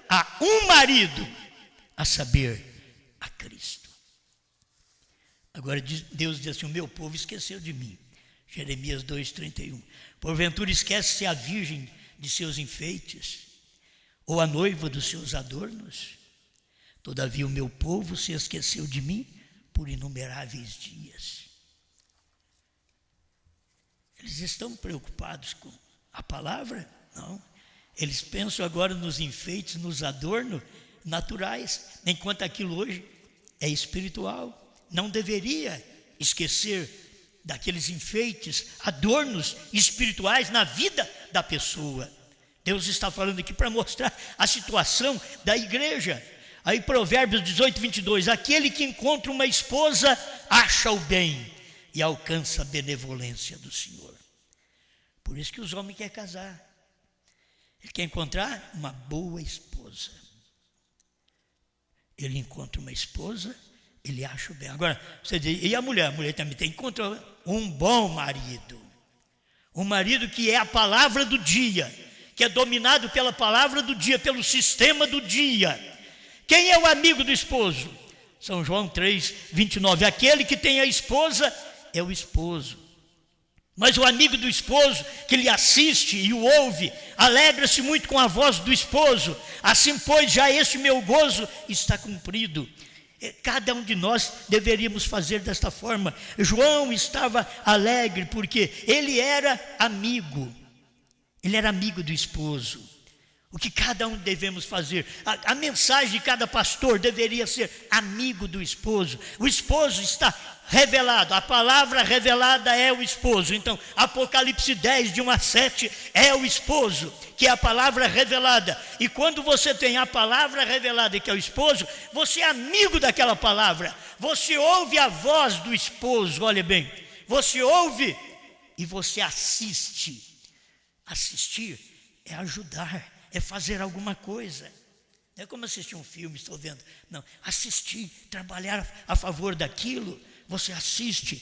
a um marido, a saber, a Cristo. Agora Deus diz assim, o meu povo esqueceu de mim. Jeremias 2:31. Porventura esquece-se a virgem de seus enfeites, ou a noiva dos seus adornos? Todavia o meu povo se esqueceu de mim por inumeráveis dias. Eles estão preocupados com a palavra? Não. Eles pensam agora nos enfeites, nos adornos naturais, enquanto aquilo hoje é espiritual. Não deveria esquecer daqueles enfeites, adornos espirituais na vida da pessoa. Deus está falando aqui para mostrar a situação da igreja. Aí Provérbios 18:22, aquele que encontra uma esposa acha o bem e alcança a benevolência do Senhor. Por isso que os homens querem casar. Ele quer encontrar uma boa esposa. Ele encontra uma esposa, ele acha o bem. Agora, você diz, e a mulher? A mulher também tem que encontrar um bom marido. Um marido que é a palavra do dia, que é dominado pela palavra do dia, pelo sistema do dia. Quem é o amigo do esposo? São João 3, 29. Aquele que tem a esposa é o esposo. Mas o amigo do esposo, que lhe assiste e o ouve, alegra-se muito com a voz do esposo. Assim, pois, já este meu gozo está cumprido. Cada um de nós deveríamos fazer desta forma. João estava alegre porque ele era amigo. Ele era amigo do esposo. O que cada um devemos fazer? A mensagem de cada pastor deveria ser amigo do esposo. O esposo está revelado, a palavra revelada é o esposo. Então, Apocalipse 10, de 1 a 7, é o esposo, que é a palavra revelada. E quando você tem a palavra revelada, que é o esposo, você é amigo daquela palavra. Você ouve a voz do esposo, olha bem. Você ouve e você assiste. Assistir é ajudar, é fazer alguma coisa. Não é como assistir um filme, estou vendo. Não, assistir, trabalhar a favor daquilo. Você assiste.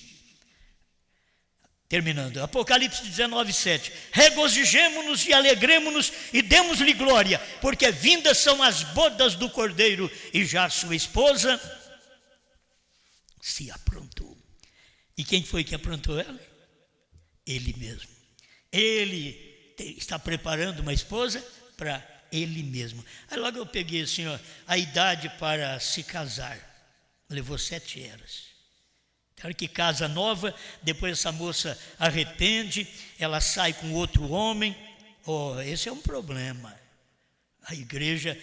Terminando, Apocalipse 19, 7. Regozijemo-nos e alegremo-nos e demos-lhe glória, porque vindas são as bodas do Cordeiro, e já sua esposa se aprontou. E quem foi que aprontou ela? Ele mesmo. Ele está preparando uma esposa para ele mesmo. Aí logo eu peguei assim, ó, a idade para se casar. Levou 7 eras. Claro que casa nova, depois essa moça arrepende, ela sai com outro homem. Esse é um problema. A igreja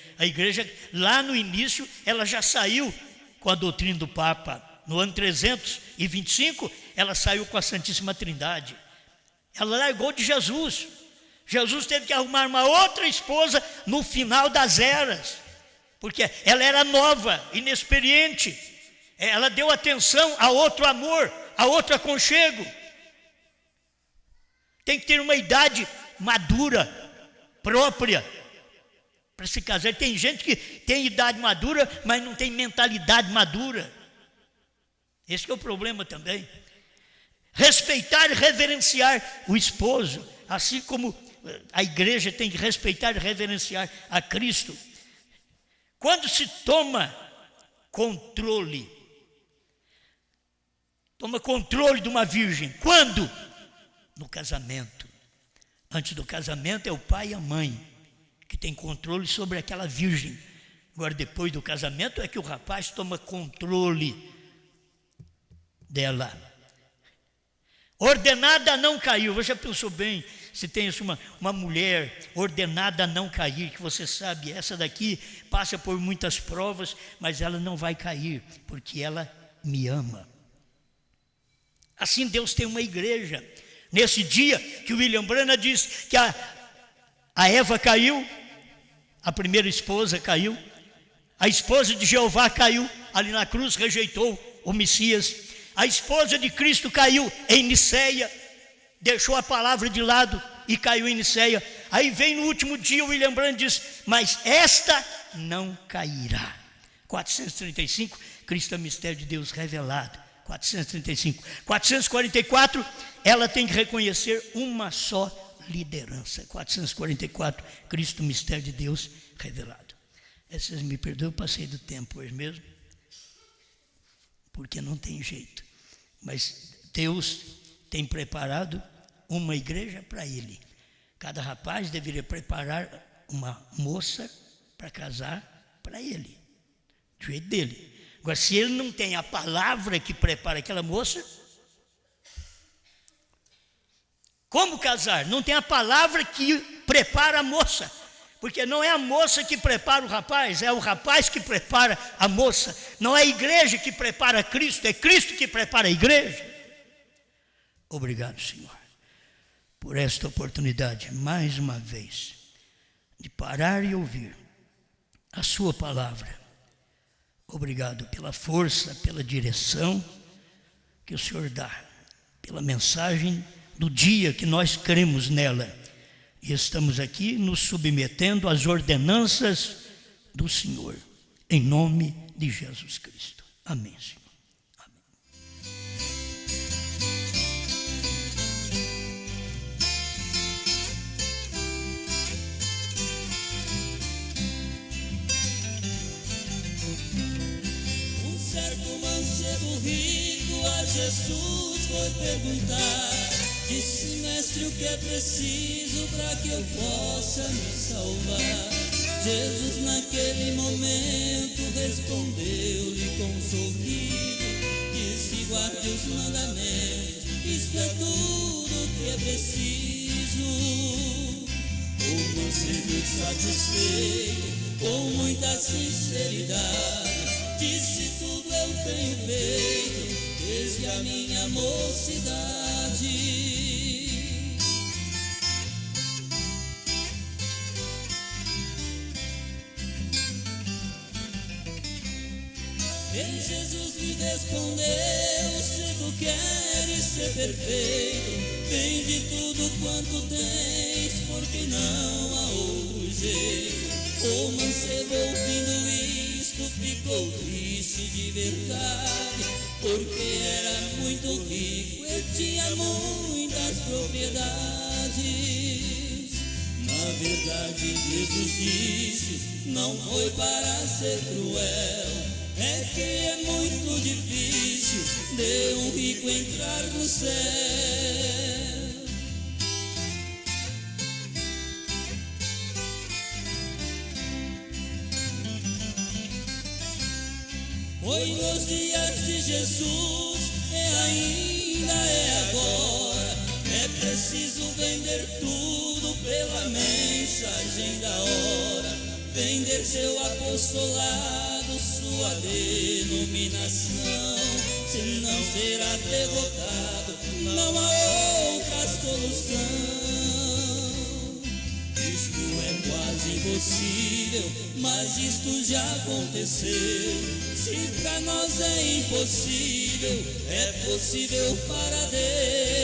lá no início, ela já saiu com a doutrina do Papa. No ano 325, ela saiu com a Santíssima Trindade. Ela largou de Jesus. Jesus teve que arrumar uma outra esposa no final das eras, porque ela era nova, inexperiente. Ela deu atenção a outro amor, a outro aconchego. Tem que ter uma idade madura, própria, para se casar. Tem gente que tem idade madura, mas não tem mentalidade madura. Esse é o problema também. Respeitar e reverenciar o esposo, assim como a igreja tem que respeitar e reverenciar a Cristo. Quando se toma controle de uma virgem, quando? No casamento. Antes do casamento é o pai e a mãe que tem controle sobre aquela virgem. Agora, depois do casamento é que o rapaz toma controle dela. Ordenada a não cair. Você pensou bem, se tem uma mulher ordenada a não cair, que você sabe, essa daqui passa por muitas provas, mas ela não vai cair, porque ela me ama. Assim Deus tem uma igreja. Nesse dia que o William Branham diz que a Eva caiu, a primeira esposa caiu, a esposa de Jeová caiu, ali na cruz rejeitou o Messias. A esposa de Cristo caiu em Niceia, deixou a palavra de lado e caiu em Niceia. Aí vem no último dia o William Branham diz, mas esta não cairá. 435, Cristo é o mistério de Deus revelado. 435. 444, ela tem que reconhecer uma só liderança. 444, Cristo, mistério de Deus revelado. Vocês me perdoam, eu passei do tempo hoje mesmo, porque não tem jeito. Mas Deus tem preparado uma igreja para Ele. Cada rapaz deveria preparar uma moça para casar para Ele, do jeito dele. Agora, se ele não tem a palavra que prepara aquela moça, como casar? Não tem a palavra que prepara a moça, porque não é a moça que prepara o rapaz, é o rapaz que prepara a moça. Não é a igreja que prepara Cristo, é Cristo que prepara a igreja. Obrigado, Senhor, por esta oportunidade, mais uma vez, de parar e ouvir a sua palavra. Obrigado pela força, pela direção que o Senhor dá, pela mensagem do dia que nós cremos nela. E estamos aqui nos submetendo às ordenanças do Senhor, em nome de Jesus Cristo. Amém, Senhor. Amém. Jesus foi perguntar, disse: mestre, o que é preciso para que eu possa me salvar? Jesus naquele momento respondeu-lhe com um sorriso, disse: guarde os mandamentos, isto é tudo que é preciso. O mancebo satisfeito, com muita sinceridade, disse: tudo eu tenho feito desde a minha mocidade. E Jesus lhe respondeu: se tu queres ser perfeito, vende tudo quanto tens, porque não há outro jeito. O mancebo, ouvindo isto, ficou triste de verdade, porque era muito rico e tinha muitas propriedades. Na verdade, Jesus disse: não foi para ser cruel, é que é muito difícil de um rico entrar no céu. Foi nos dias de Jesus e ainda é agora. É preciso vender tudo pela mensagem da hora, vender seu apostolado, sua denominação, senão será derrotado, não há outra solução. Isto é quase impossível, mas isto já aconteceu. Se para nós é impossível, é possível para Deus.